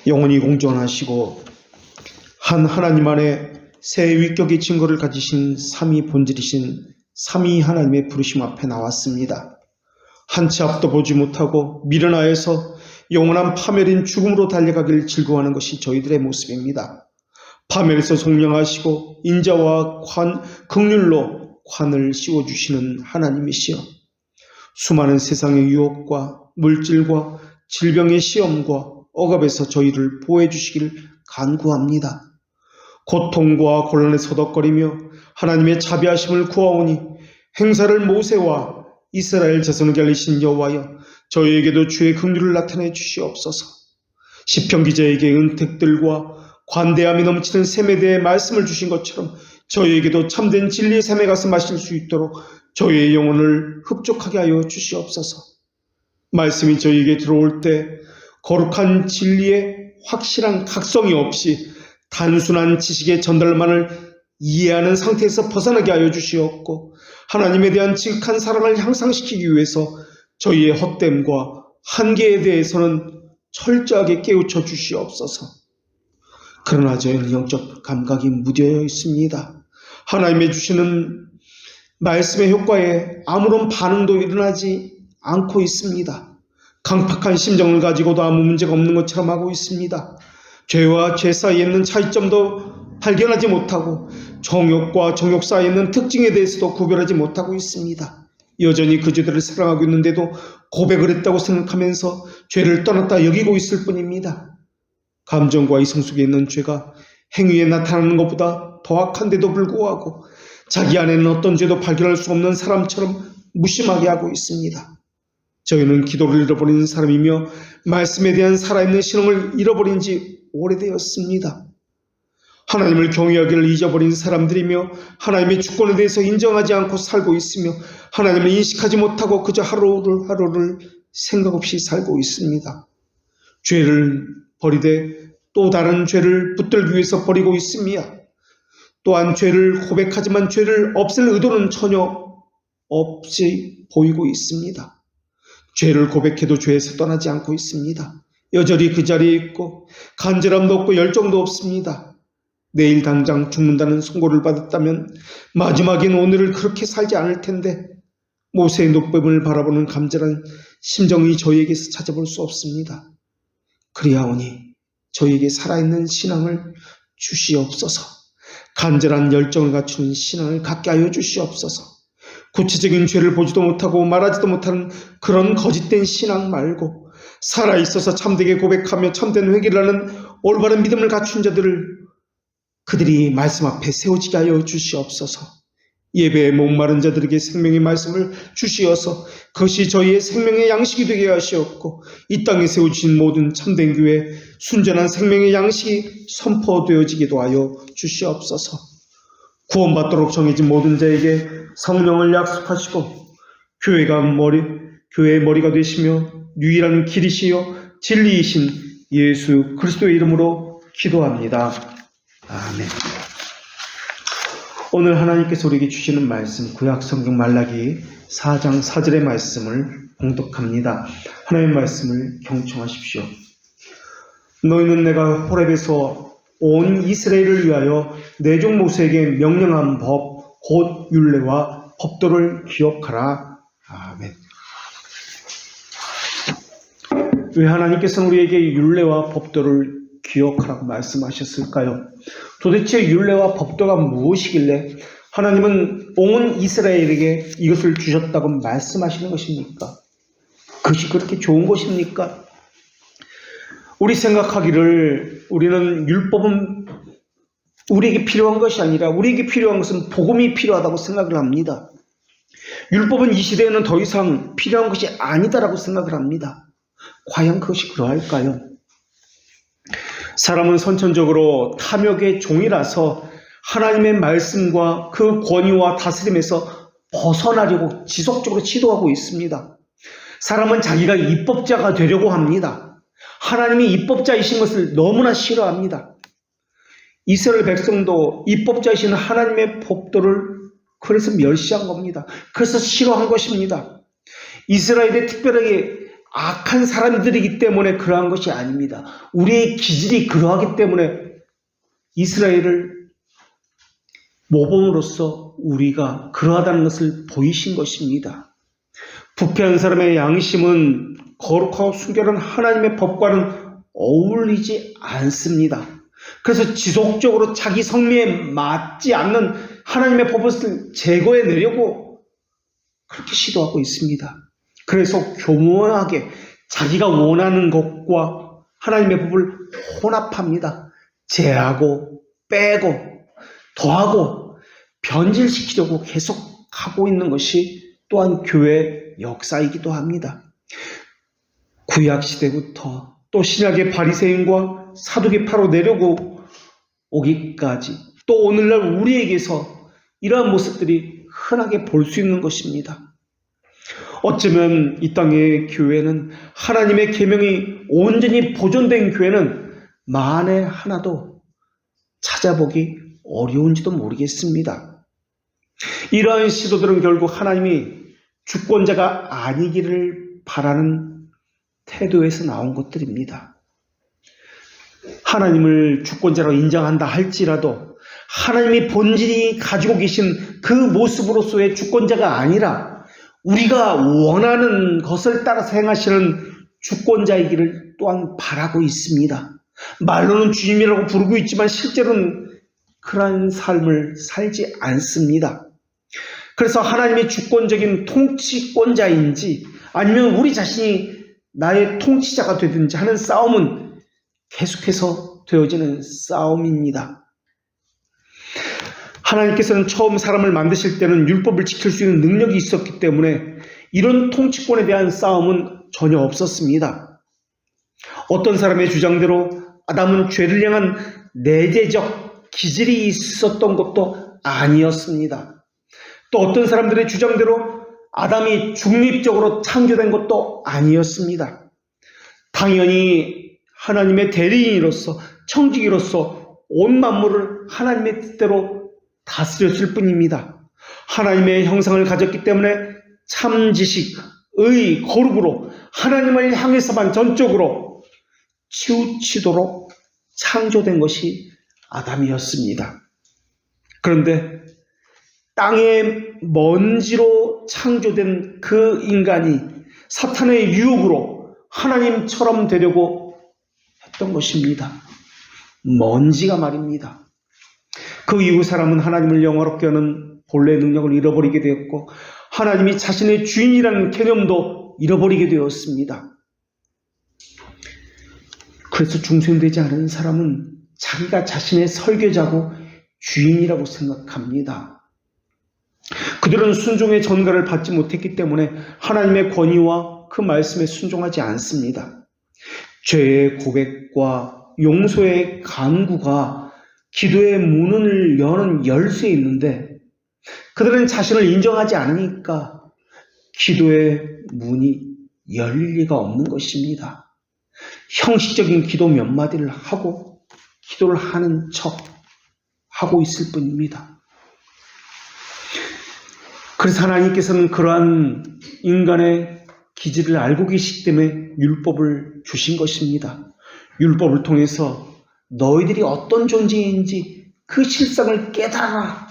영원히 공존하시고 한 하나님 안에 새 위격의 증거를 가지신 삼위 본질이신 삼위 하나님의 부르심 앞에 나왔습니다. 한치 앞도 보지 못하고 미련하여서 영원한 파멸인 죽음으로 달려가길 즐거워하는 것이 저희들의 모습입니다. 파멸에서 종령하시고 인자와 긍휼로 관을 씌워주시는 하나님이시여, 수많은 세상의 유혹과 물질과 질병의 시험과 억압에서 저희를 보호해 주시길 간구합니다. 고통과 곤란에 서덕거리며 하나님의 자비하심을 구하오니 행사를 모세와 이스라엘 자손에게 알리신 여호와여, 저희에게도 주의 긍휼을 나타내 주시옵소서. 시편 기자에게 은택들과 관대함이 넘치는 샘에 대해 말씀을 주신 것처럼 저희에게도 참된 진리의 샘에 가서 마실 수 있도록 저희의 영혼을 흡족하게 하여 주시옵소서. 말씀이 저희에게 들어올 때 거룩한 진리의 확실한 각성이 없이 단순한 지식의 전달만을 이해하는 상태에서 벗어나게 하여 주시옵고, 하나님에 대한 지극한 사랑을 향상시키기 위해서 저희의 헛됨과 한계에 대해서는 철저하게 깨우쳐 주시옵소서. 그러나 저희는 영적 감각이 무뎌져 있습니다. 하나님의 주시는 말씀의 효과에 아무런 반응도 일어나지 않고 있습니다. 강팍한 심정을 가지고도 아무 문제가 없는 것처럼 하고 있습니다. 죄와 죄 사이에 있는 차이점도 발견하지 못하고 정욕과 정욕 사이에 있는 특징에 대해서도 구별하지 못하고 있습니다. 여전히 그들을 사랑하고 있는데도 고백을 했다고 생각하면서 죄를 떠났다 여기고 있을 뿐입니다. 감정과 이성 속에 있는 죄가 행위에 나타나는 것보다 더 악한데도 불구하고 자기 안에는 어떤 죄도 발견할 수 없는 사람처럼 무심하게 하고 있습니다. 저희는 기도를 잃어버린 사람이며 말씀에 대한 살아있는 신앙을 잃어버린 지 오래되었습니다. 하나님을 경외하기를 잊어버린 사람들이며 하나님의 주권에 대해서 인정하지 않고 살고 있으며 하나님을 인식하지 못하고 그저 하루를 생각 없이 살고 있습니다. 죄를 버리되 또 다른 죄를 붙들기 위해서 버리고 있으며, 또한 죄를 고백하지만 죄를 없앨 의도는 전혀 없이 보이고 있습니다. 죄를 고백해도 죄에서 떠나지 않고 있습니다. 여전히 그 자리에 있고 간절함도 없고 열정도 없습니다. 내일 당장 죽는다는 선고를 받았다면 마지막엔 오늘을 그렇게 살지 않을 텐데 모세의 노뱀을 바라보는 간절한 심정이 저희에게서 찾아볼 수 없습니다. 그리하오니 저희에게 살아있는 신앙을 주시옵소서. 간절한 열정을 갖추는 신앙을 갖게 하여 주시옵소서. 구체적인 죄를 보지도 못하고 말하지도 못하는 그런 거짓된 신앙 말고 살아있어서 참되게 고백하며 참된 회개를 하는 올바른 믿음을 갖춘 자들을 그들이 말씀 앞에 세워지게 하여 주시옵소서. 예배에 목마른 자들에게 생명의 말씀을 주시어서 그것이 저희의 생명의 양식이 되게 하시옵고, 이 땅에 세워주신 모든 참된 교회 순전한 생명의 양식이 선포되어지기도 하여 주시옵소서. 구원받도록 정해진 모든 자에게 성령을 약속하시고 교회의 머리가 되시며 유일한 길이시요 진리이신 예수 그리스도의 이름으로 기도합니다. 아멘. 오늘 하나님께서 우리에게 주시는 말씀, 구약 성경 말라기 4장 4절의 말씀을 봉독합니다. 하나님의 말씀을 경청하십시오. 너희는 내가 호렙에서 온 이스라엘을 위하여 내 종 모세에게 명령한 법, 곧 율례와 법도를 기억하라. 아멘. 왜 하나님께서는 우리에게 율례와 법도를 기억하라고 말씀하셨을까요? 도대체 율례와 법도가 무엇이길래 하나님은 온 이스라엘에게 이것을 주셨다고 말씀하시는 것입니까? 그것이 그렇게 좋은 것입니까? 우리 생각하기를 우리는 율법은 우리에게 필요한 것이 아니라 우리에게 필요한 것은 복음이 필요하다고 생각을 합니다. 율법은 이 시대에는 더 이상 필요한 것이 아니다라고 생각을 합니다. 과연 그것이 그러할까요? 사람은 선천적으로 탐욕의 종이라서 하나님의 말씀과 그 권위와 다스림에서 벗어나려고 지속적으로 시도하고 있습니다. 사람은 자기가 입법자가 되려고 합니다. 하나님이 입법자이신 것을 너무나 싫어합니다. 이스라엘 백성도 입법자이신 하나님의 법도를 그래서 멸시한 겁니다. 그래서 싫어한 것입니다. 이스라엘에 특별하게 악한 사람들이기 때문에 그러한 것이 아닙니다. 우리의 기질이 그러하기 때문에 이스라엘을 모범으로써 우리가 그러하다는 것을 보이신 것입니다. 부패한 사람의 양심은 거룩하고 순결한 하나님의 법과는 어울리지 않습니다. 그래서 지속적으로 자기 성미에 맞지 않는 하나님의 법을 제거해내려고 그렇게 시도하고 있습니다. 그래서 교묘하게 자기가 원하는 것과 하나님의 법을 혼합합니다. 제하고 빼고 더하고 변질시키려고 계속 하고 있는 것이 또한 교회의 역사이기도 합니다. 구약시대부터 또 신약의 바리새인과 사두개파로 내려고 오기까지 또 오늘날 우리에게서 이러한 모습들이 흔하게 볼 수 있는 것입니다. 어쩌면 이 땅의 교회는 하나님의 계명이 온전히 보존된 교회는 만에 하나도 찾아보기 어려운지도 모르겠습니다. 이러한 시도들은 결국 하나님이 주권자가 아니기를 바라는 태도에서 나온 것들입니다. 하나님을 주권자로 인정한다 할지라도 하나님이 본질이 가지고 계신 그 모습으로서의 주권자가 아니라 우리가 원하는 것을 따라서 행하시는 주권자이기를 또한 바라고 있습니다. 말로는 주님이라고 부르고 있지만 실제로는 그러한 삶을 살지 않습니다. 그래서 하나님의 주권적인 통치권자인지 아니면 우리 자신이 나의 통치자가 되든지 하는 싸움은 계속해서 되어지는 싸움입니다. 하나님께서는 처음 사람을 만드실 때는 율법을 지킬 수 있는 능력이 있었기 때문에 이런 통치권에 대한 싸움은 전혀 없었습니다. 어떤 사람의 주장대로 아담은 죄를 향한 내재적 기질이 있었던 것도 아니었습니다. 또 어떤 사람들의 주장대로 아담이 중립적으로 창조된 것도 아니었습니다. 당연히 하나님의 대리인으로서 청지기로서 온 만물을 하나님의 뜻대로 다스렸을 뿐입니다. 하나님의 형상을 가졌기 때문에 참지식, 의, 거룩으로 하나님을 향해서만 전적으로 치우치도록 창조된 것이 아담이었습니다. 그런데 땅의 먼지로 창조된 그 인간이 사탄의 유혹으로 하나님처럼 되려고 했던 것입니다. 먼지가 말입니다. 그 이후 사람은 하나님을 영화롭게 하는 본래의 능력을 잃어버리게 되었고 하나님이 자신의 주인이라는 개념도 잃어버리게 되었습니다. 그래서 중생되지 않은 사람은 자기가 자신의 설계자고 주인이라고 생각합니다. 그들은 순종의 전가를 받지 못했기 때문에 하나님의 권위와 그 말씀에 순종하지 않습니다. 죄의 고백과 용서의 간구가 기도의 문을 여는 열쇠에 있는데 그들은 자신을 인정하지 않으니까 기도의 문이 열릴 리가 없는 것입니다. 형식적인 기도 몇 마디를 하고 기도를 하는 척 하고 있을 뿐입니다. 그래서 하나님께서는 그러한 인간의 기질을 알고 계시기 때문에 율법을 주신 것입니다. 율법을 통해서 너희들이 어떤 존재인지 그 실상을 깨달아라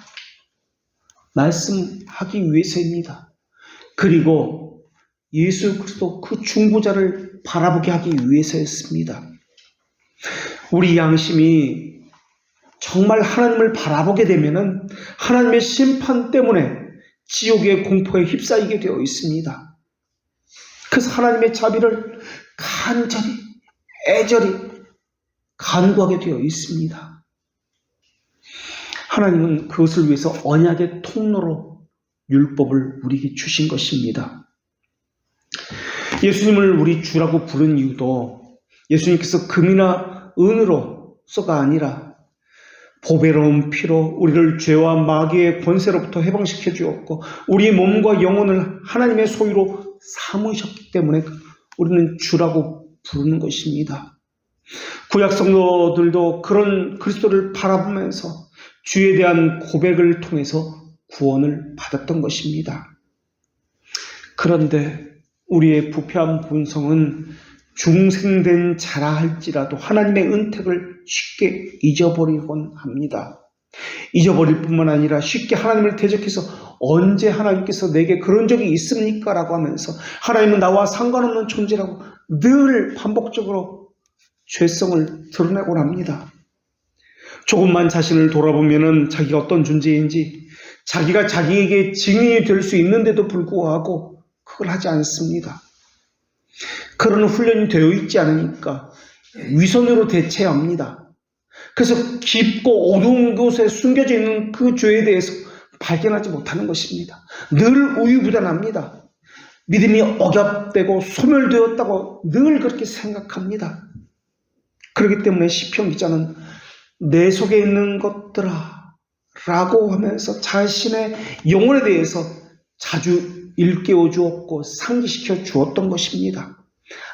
말씀하기 위해서입니다. 그리고 예수 그리스도 그 중보자를 바라보게 하기 위해서였습니다. 우리 양심이 정말 하나님을 바라보게 되면은 하나님의 심판 때문에 지옥의 공포에 휩싸이게 되어 있습니다. 그래서 하나님의 자비를 간절히 애절히 간구하게 되어 있습니다. 하나님은 그것을 위해서 언약의 통로로 율법을 우리에게 주신 것입니다. 예수님을 우리 주라고 부른 이유도 예수님께서 금이나 은으로서가 아니라 보배로운 피로 우리를 죄와 마귀의 권세로부터 해방시켜 주었고 우리의 몸과 영혼을 하나님의 소유로 삼으셨기 때문에 우리는 주라고 부르는 것입니다. 구약 성도들도 그런 그리스도를 바라보면서 주에 대한 고백을 통해서 구원을 받았던 것입니다. 그런데 우리의 부패한 본성은 중생된 자라 할지라도 하나님의 은택을 쉽게 잊어버리곤 합니다. 잊어버릴 뿐만 아니라 쉽게 하나님을 대적해서 언제 하나님께서 내게 그런 적이 있습니까? 라고 하면서 하나님은 나와 상관없는 존재라고 늘 반복적으로 죄성을 드러내곤 합니다. 조금만 자신을 돌아보면 자기가 어떤 존재인지 자기가 자기에게 증인이 될 수 있는데도 불구하고 그걸 하지 않습니다. 그런 훈련이 되어 있지 않으니까 위선으로 대체합니다. 그래서 깊고 어두운 곳에 숨겨져 있는 그 죄에 대해서 발견하지 못하는 것입니다. 늘 우유부단합니다. 믿음이 억압되고 소멸되었다고 늘 그렇게 생각합니다. 그렇기 때문에 시편 기자는 내 속에 있는 것들아 라고 하면서 자신의 영혼에 대해서 자주 일깨워 주었고 상기시켜 주었던 것입니다.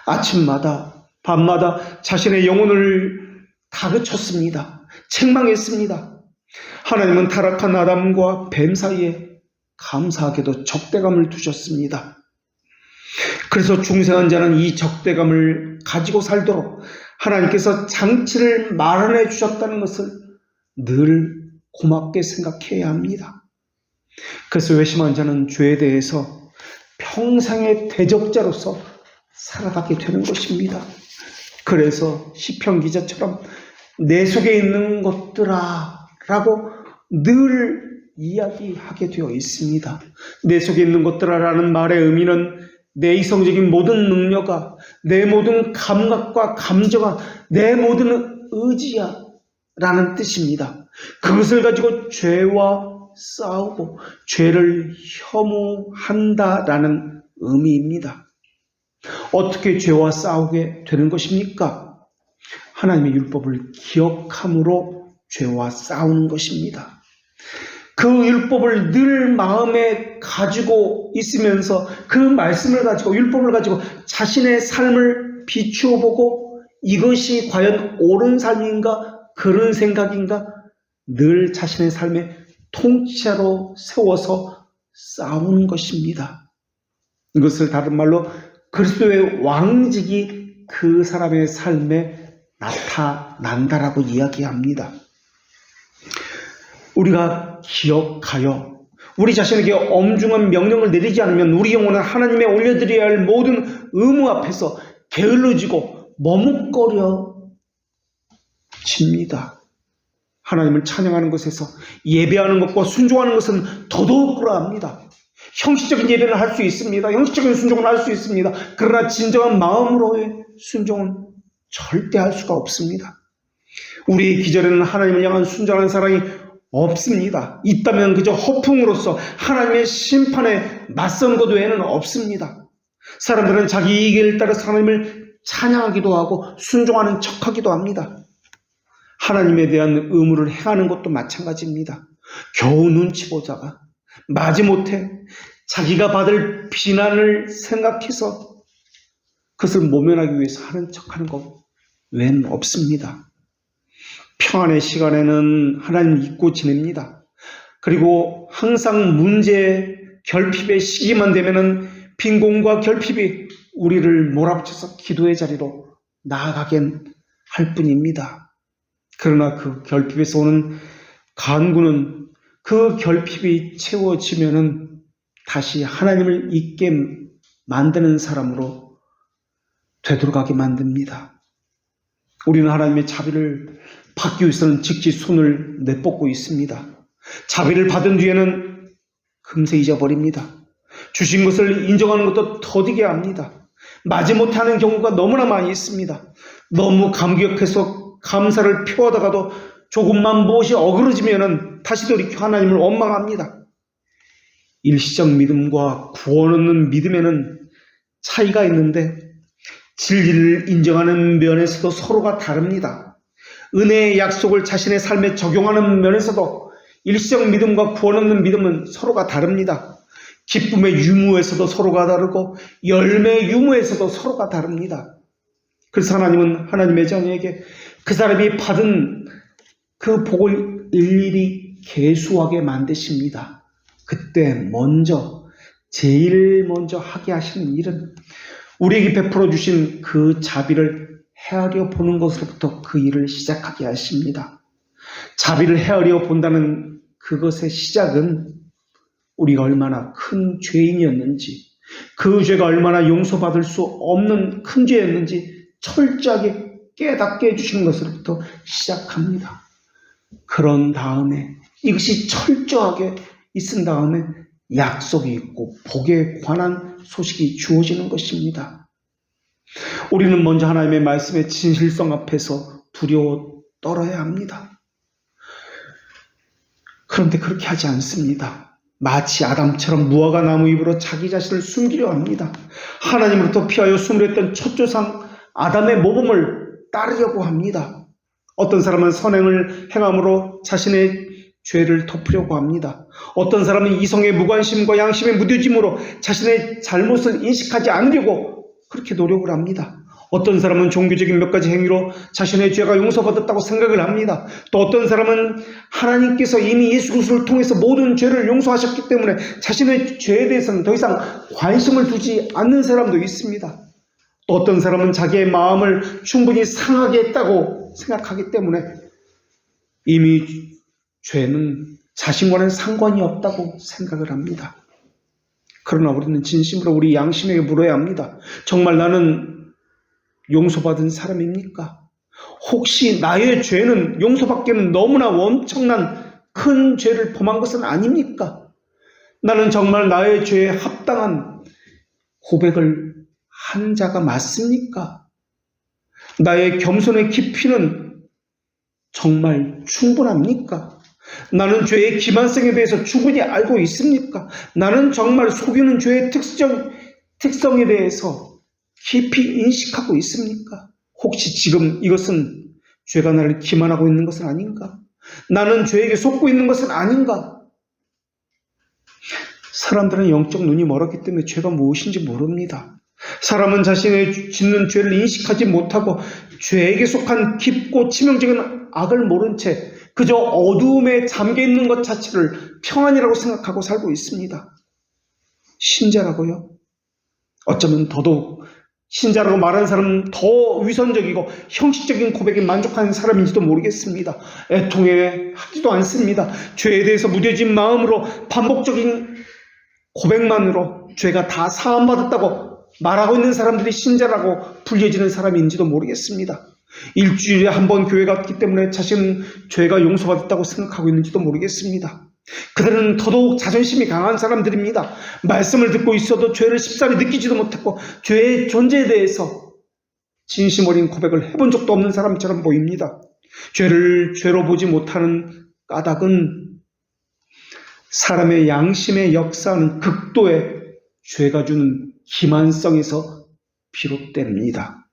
아침마다 밤마다 자신의 영혼을 다그쳤습니다. 책망했습니다. 하나님은 타락한 아담과 뱀 사이에 감사하게도 적대감을 두셨습니다. 그래서 중생한 자는 이 적대감을 가지고 살도록 하나님께서 장치를 마련해 주셨다는 것을 늘 고맙게 생각해야 합니다. 그래서 회심한 자는 죄에 대해서 평생의 대적자로서 살아가게 되는 것입니다. 그래서 시편 기자처럼 내 속에 있는 것들아 라고 늘 이야기하게 되어 있습니다. 내 속에 있는 것들아 라는 말의 의미는 내 이성적인 모든 능력아, 내 모든 감각과 감정아, 내 모든 의지야 라는 뜻입니다. 그것을 가지고 죄와 싸우고 죄를 혐오한다 라는 의미입니다. 어떻게 죄와 싸우게 되는 것입니까? 하나님의 율법을 기억함으로 죄와 싸우는 것입니다. 그 율법을 늘 마음에 가지고 있으면서 그 말씀을 가지고 율법을 가지고 자신의 삶을 비추어 보고 이것이 과연 옳은 삶인가 그런 생각인가 늘 자신의 삶의 통치자로 세워서 싸우는 것입니다. 이것을 다른 말로 그리스도의 왕직이 그 사람의 삶에 나타난다라고 이야기합니다. 우리가 기억하여 우리 자신에게 엄중한 명령을 내리지 않으면 우리 영혼은 하나님에 올려드려야 할 모든 의무 앞에서 게을러지고 머뭇거려집니다. 하나님을 찬양하는 것에서 예배하는 것과 순종하는 것은 더더욱 그러합니다. 형식적인 예배는 할 수 있습니다. 형식적인 순종은 할 수 있습니다. 그러나 진정한 마음으로의 순종은 절대 할 수가 없습니다. 우리의 기절에는 하나님을 향한 순종하는 사랑이 없습니다. 있다면 그저 허풍으로서 하나님의 심판에 맞선 것 외에는 없습니다. 사람들은 자기 이익을 따라서 하나님을 찬양하기도 하고 순종하는 척하기도 합니다. 하나님에 대한 의무를 행하는 것도 마찬가지입니다. 겨우 눈치 보다가 마지못해 자기가 받을 비난을 생각해서 그것을 모면하기 위해서 하는 척하는 것 외에는 없습니다. 평안의 시간에는 하나님 잊고 지냅니다. 그리고 항상 문제, 결핍의 시기만 되면은 빈곤과 결핍이 우리를 몰아붙여서 기도의 자리로 나아가게 할 뿐입니다. 그러나 그 결핍에서 오는 간구는 그 결핍이 채워지면은 다시 하나님을 잊게 만드는 사람으로 되돌아가게 만듭니다. 우리는 하나님의 자비를 받기 위해서는 즉시 손을 내뻗고 있습니다. 자비를 받은 뒤에는 금세 잊어버립니다. 주신 것을 인정하는 것도 더디게 합니다. 마지못해 하는 경우가 너무나 많이 있습니다. 너무 감격해서 감사를 표하다가도 조금만 무엇이 어그러지면 다시 돌이켜 하나님을 원망합니다. 일시적 믿음과 구원 얻는 믿음에는 차이가 있는데 진리를 인정하는 면에서도 서로가 다릅니다. 은혜의 약속을 자신의 삶에 적용하는 면에서도 일시적 믿음과 구원 얻는 믿음은 서로가 다릅니다. 기쁨의 유무에서도 서로가 다르고 열매의 유무에서도 서로가 다릅니다. 그래서 하나님은 하나님의 자녀에게 그 사람이 받은 그 복을 일일이 계수하게 만드십니다. 그때 제일 먼저 하게 하시는 일은 우리에게 베풀어 주신 그 자비를 헤아려 보는 것으로부터 그 일을 시작하게 하십니다. 자비를 헤아려 본다는 그것의 시작은 우리가 얼마나 큰 죄인이었는지, 그 죄가 얼마나 용서받을 수 없는 큰 죄였는지 철저하게 깨닫게 해주시는 것으로부터 시작합니다. 그런 다음에 이것이 철저하게 있은 다음에 약속이 있고 복에 관한 소식이 주어지는 것입니다. 우리는 먼저 하나님의 말씀의 진실성 앞에서 두려워 떨어야 합니다. 그런데 그렇게 하지 않습니다. 마치 아담처럼 무화과 나무 잎으로 자기 자신을 숨기려 합니다. 하나님으로부터 피하여 숨으렸던 첫 조상 아담의 모범을 따르려고 합니다. 어떤 사람은 선행을 행함으로 자신의 죄를 덮으려고 합니다. 어떤 사람은 이성의 무관심과 양심의 무뎌짐으로 자신의 잘못을 인식하지 않으려고 그렇게 노력을 합니다. 어떤 사람은 종교적인 몇 가지 행위로 자신의 죄가 용서받았다고 생각을 합니다. 또 어떤 사람은 하나님께서 이미 예수 그리스도를 통해서 모든 죄를 용서하셨기 때문에 자신의 죄에 대해서는 더 이상 관심을 두지 않는 사람도 있습니다. 또 어떤 사람은 자기의 마음을 충분히 상하게 했다고 생각하기 때문에 이미 죄는 자신과는 상관이 없다고 생각을 합니다. 그러나 우리는 진심으로 우리 양심에게 물어야 합니다. 정말 나는 용서받은 사람입니까? 혹시 나의 죄는 용서받기에는 너무나 엄청난 큰 죄를 범한 것은 아닙니까? 나는 정말 나의 죄에 합당한 고백을 한 자가 맞습니까? 나의 겸손의 깊이는 정말 충분합니까? 나는 죄의 기만성에 대해서 충분히 알고 있습니까? 나는 정말 속이는 죄의 특성에 대해서 깊이 인식하고 있습니까? 혹시 지금 이것은 죄가 나를 기만하고 있는 것은 아닌가? 나는 죄에게 속고 있는 것은 아닌가? 사람들은 영적 눈이 멀었기 때문에 죄가 무엇인지 모릅니다. 사람은 자신의 짓는 죄를 인식하지 못하고 죄에게 속한 깊고 치명적인 악을 모른 채 그저 어두움에 잠겨있는 것 자체를 평안이라고 생각하고 살고 있습니다. 신자라고요? 어쩌면 더더욱 신자라고 말하는 사람은 더 위선적이고 형식적인 고백에 만족하는 사람인지도 모르겠습니다. 애통해하지도 않습니다. 죄에 대해서 무뎌진 마음으로 반복적인 고백만으로 죄가 다 사함받았다고 말하고 있는 사람들이 신자라고 불려지는 사람인지도 모르겠습니다. 일주일에 한 번 교회 갔기 때문에 자신은 죄가 용서받았다고 생각하고 있는지도 모르겠습니다. 그들은 더더욱 자존심이 강한 사람들입니다. 말씀을 듣고 있어도 죄를 쉽사리 느끼지도 못했고 죄의 존재에 대해서 진심 어린 고백을 해본 적도 없는 사람처럼 보입니다. 죄를 죄로 보지 못하는 까닭은 사람의 양심에 역사하는 극도의 죄가 주는 기만성에서 비롯됩니다.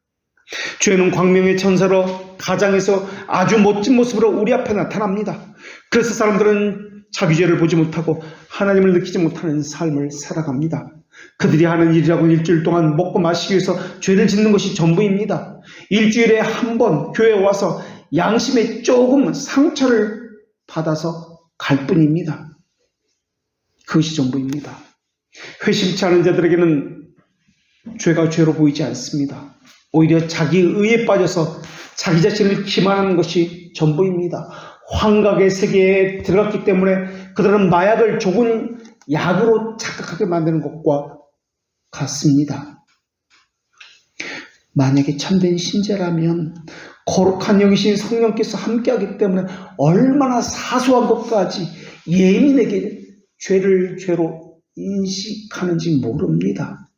죄는 광명의 천사로 가장에서 아주 멋진 모습으로 우리 앞에 나타납니다. 그래서 사람들은 자기 죄를 보지 못하고 하나님을 느끼지 못하는 삶을 살아갑니다. 그들이 하는 일이라고 일주일 동안 먹고 마시기 위해서 죄를 짓는 것이 전부입니다. 일주일에 한 번 교회에 와서 양심에 조금 상처를 받아서 갈 뿐입니다. 그것이 전부입니다. 회심치 않은 자들에게는 죄가 죄로 보이지 않습니다. 오히려 자기 의에 빠져서 자기 자신을 기만하는 것이 전부입니다. 환각의 세계에 들어갔기 때문에 그들은 마약을 좋은 약으로 착각하게 만드는 것과 같습니다. 만약에 참된 신자라면 거룩한 영이신 성령께서 함께하기 때문에 얼마나 사소한 것까지 예민하게 죄를 죄로 인식하는지 모릅니다.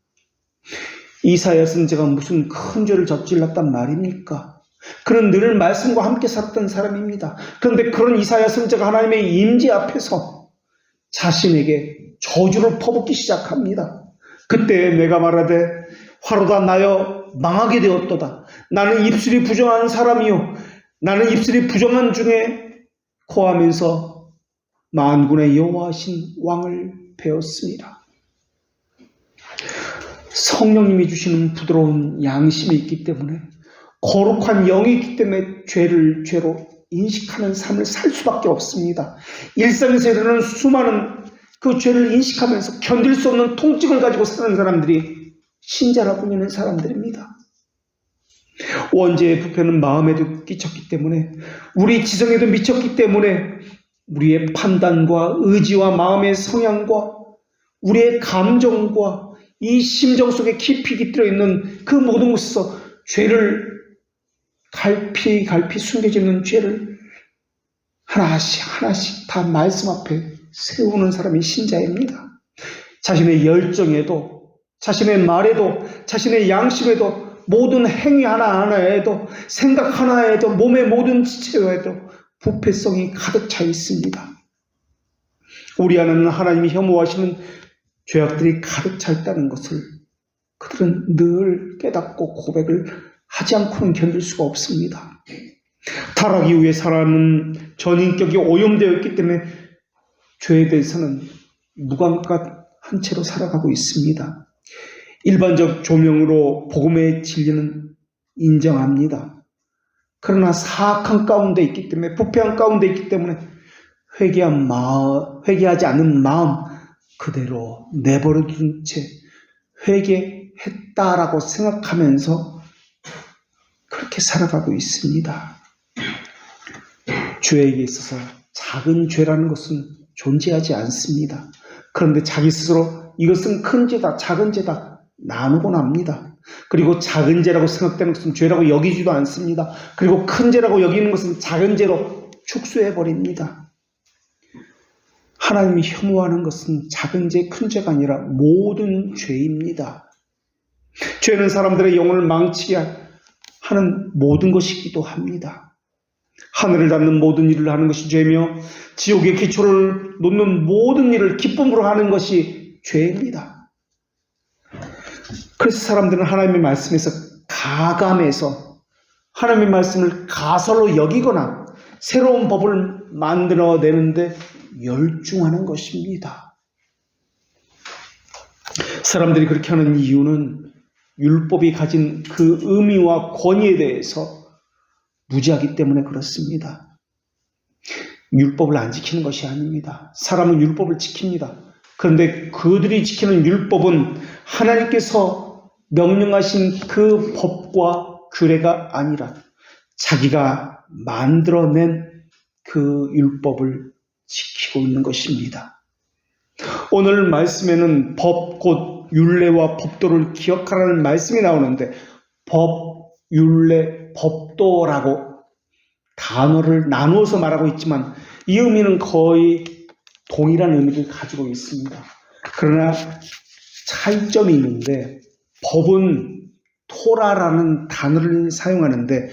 이사야 선지자가 무슨 큰 죄를 저질렀단 말입니까? 그는 늘 말씀과 함께 살았던 사람입니다. 그런데 그런 이사야 선지자가 하나님의 임재 앞에서 자신에게 저주를 퍼붓기 시작합니다. 그때 내가 말하되 화로다 나여 망하게 되었도다. 나는 입술이 부정한 사람이요 나는 입술이 부정한 중에 고하면서 만군의 여호와신 왕을 배웠습니다. 성령님이 주시는 부드러운 양심이 있기 때문에 거룩한 영이 있기 때문에 죄를 죄로 인식하는 삶을 살 수밖에 없습니다. 일상에서 일어나는 수많은 그 죄를 인식하면서 견딜 수 없는 통증을 가지고 사는 사람들이 신자라 불리는 사람들입니다. 원죄의 부패는 마음에도 끼쳤기 때문에, 우리 지성에도 미쳤기 때문에 우리의 판단과 의지와 마음의 성향과 우리의 감정과 이 심정 속에 깊이 깃들어 있는 그 모든 곳에서 죄를 갈피 숨겨져 있는 죄를 하나씩 다 말씀 앞에 세우는 사람이 신자입니다. 자신의 열정에도, 자신의 말에도, 자신의 양심에도, 모든 행위 하나하나에도, 생각 하나에도, 몸의 모든 지체에도 부패성이 가득 차 있습니다. 우리 안에는 하나님이 혐오하시는 죄악들이 가득 차 있다는 것을 그들은 늘 깨닫고 고백을 하지 않고는 견딜 수가 없습니다. 타락 이후에 사람은 전인격이 오염되어 있기 때문에 죄에 대해서는 무감각한 채로 살아가고 있습니다. 일반적 조명으로 복음의 진리는 인정합니다. 그러나 사악한 가운데 있기 때문에, 부패한 가운데 있기 때문에 회개하지 않는 마음 그대로 내버려둔 채 회개했다라고 생각하면서 그렇게 살아가고 있습니다. 죄에게 있어서 작은 죄라는 것은 존재하지 않습니다. 그런데 자기 스스로 이것은 큰 죄다, 작은 죄다 나누곤 합니다. 그리고 작은 죄라고 생각되는 것은 죄라고 여기지도 않습니다. 그리고 큰 죄라고 여기는 것은 작은 죄로 축소해버립니다. 하나님이 혐오하는 것은 작은 죄, 큰 죄가 아니라 모든 죄입니다. 죄는 사람들의 영혼을 망치게 하는 모든 것이기도 합니다. 하늘을 닫는 모든 일을 하는 것이 죄며 지옥의 기초를 놓는 모든 일을 기쁨으로 하는 것이 죄입니다. 그래서 사람들은 하나님의 말씀에서 가감해서 하나님의 말씀을 가설로 여기거나 새로운 법을 만들어내는데 열중하는 것입니다. 사람들이 그렇게 하는 이유는 율법이 가진 그 의미와 권위에 대해서 무지하기 때문에 그렇습니다. 율법을 안 지키는 것이 아닙니다. 사람은 율법을 지킵니다. 그런데 그들이 지키는 율법은 하나님께서 명령하신 그 법과 규례가 아니라 자기가 만들어낸 그 율법을 지키고 있는 것입니다. 오늘 말씀에는 법, 곧 율례와 법도를 기억하라는 말씀이 나오는데 법, 율례, 법도라고 단어를 나누어서 말하고 있지만 이 의미는 거의 동일한 의미를 가지고 있습니다. 그러나 차이점이 있는데 법은 토라라는 단어를 사용하는데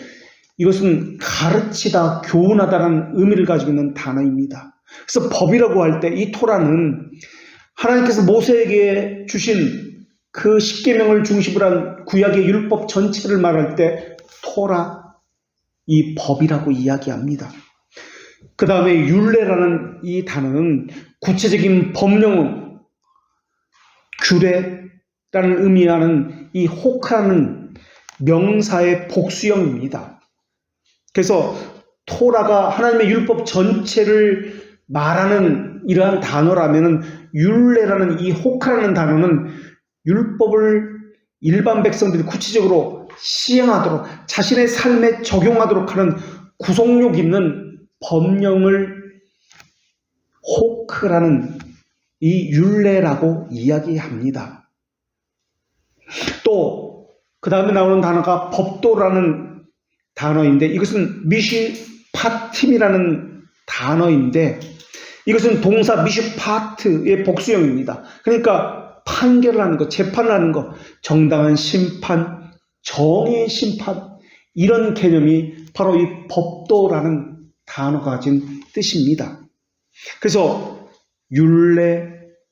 이것은 가르치다, 교훈하다라는 의미를 가지고 있는 단어입니다. 그래서 법이라고 할 때 이 토라는 하나님께서 모세에게 주신 그 십계명을 중심으로 한 구약의 율법 전체를 말할 때 토라, 이 법이라고 이야기합니다. 그 다음에 율례라는 이 단어는 구체적인 법령, 규례라는 의미하는 이 호카라는 명사의 복수형입니다. 그래서 토라가 하나님의 율법 전체를 말하는 이러한 단어라면 율례라는 이 호카라는 단어는 율법을 일반 백성들이 구체적으로 시행하도록 자신의 삶에 적용하도록 하는 구속력 있는 법령을 호크라는 이 율례라고 이야기합니다. 또 그 다음에 나오는 단어가 법도라는 단어인데 이것은 미슈파팀이라는 단어인데 이것은 동사 미슈파트의 복수형입니다. 그러니까 판결을 하는 것, 재판을 하는 것, 정당한 심판, 정의의 심판 이런 개념이 바로 이 법도라는 단어가 가진 뜻입니다. 그래서 율례,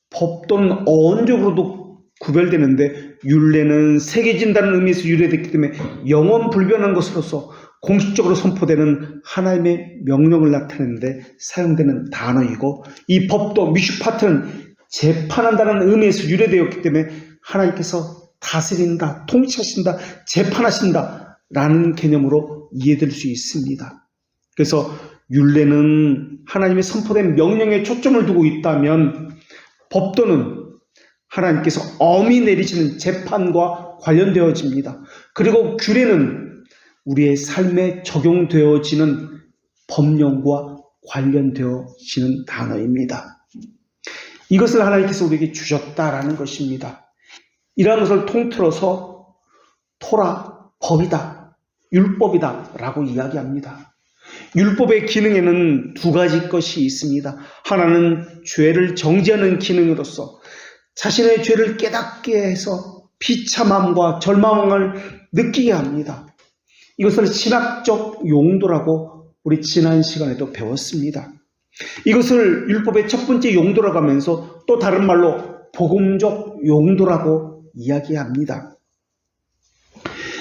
법도는 어원적으로도 구별되는데 율례는 새겨진다는 의미에서 유래됐기 때문에 영원 불변한 것으로서 공식적으로 선포되는 하나님의 명령을 나타내는데 사용되는 단어이고 이 법도 미슈파트는 재판한다는 의미에서 유래되었기 때문에 하나님께서 다스린다, 통치하신다, 재판하신다 라는 개념으로 이해될 수 있습니다. 그래서 율례는 하나님의 선포된 명령에 초점을 두고 있다면 법도는 하나님께서 엄히 내리시는 재판과 관련되어집니다. 그리고 규례는 우리의 삶에 적용되어지는 법령과 관련되어지는 단어입니다. 이것을 하나님께서 우리에게 주셨다라는 것입니다. 이러한 것을 통틀어서 토라, 법이다, 율법이다 라고 이야기합니다. 율법의 기능에는 두 가지 것이 있습니다. 하나는 죄를 정죄하는 기능으로서 자신의 죄를 깨닫게 해서 비참함과 절망을 느끼게 합니다. 이것을 신학적 용도라고 우리 지난 시간에도 배웠습니다. 이것을 율법의 첫 번째 용도라고 하면서 또 다른 말로 복음적 용도라고 이야기합니다.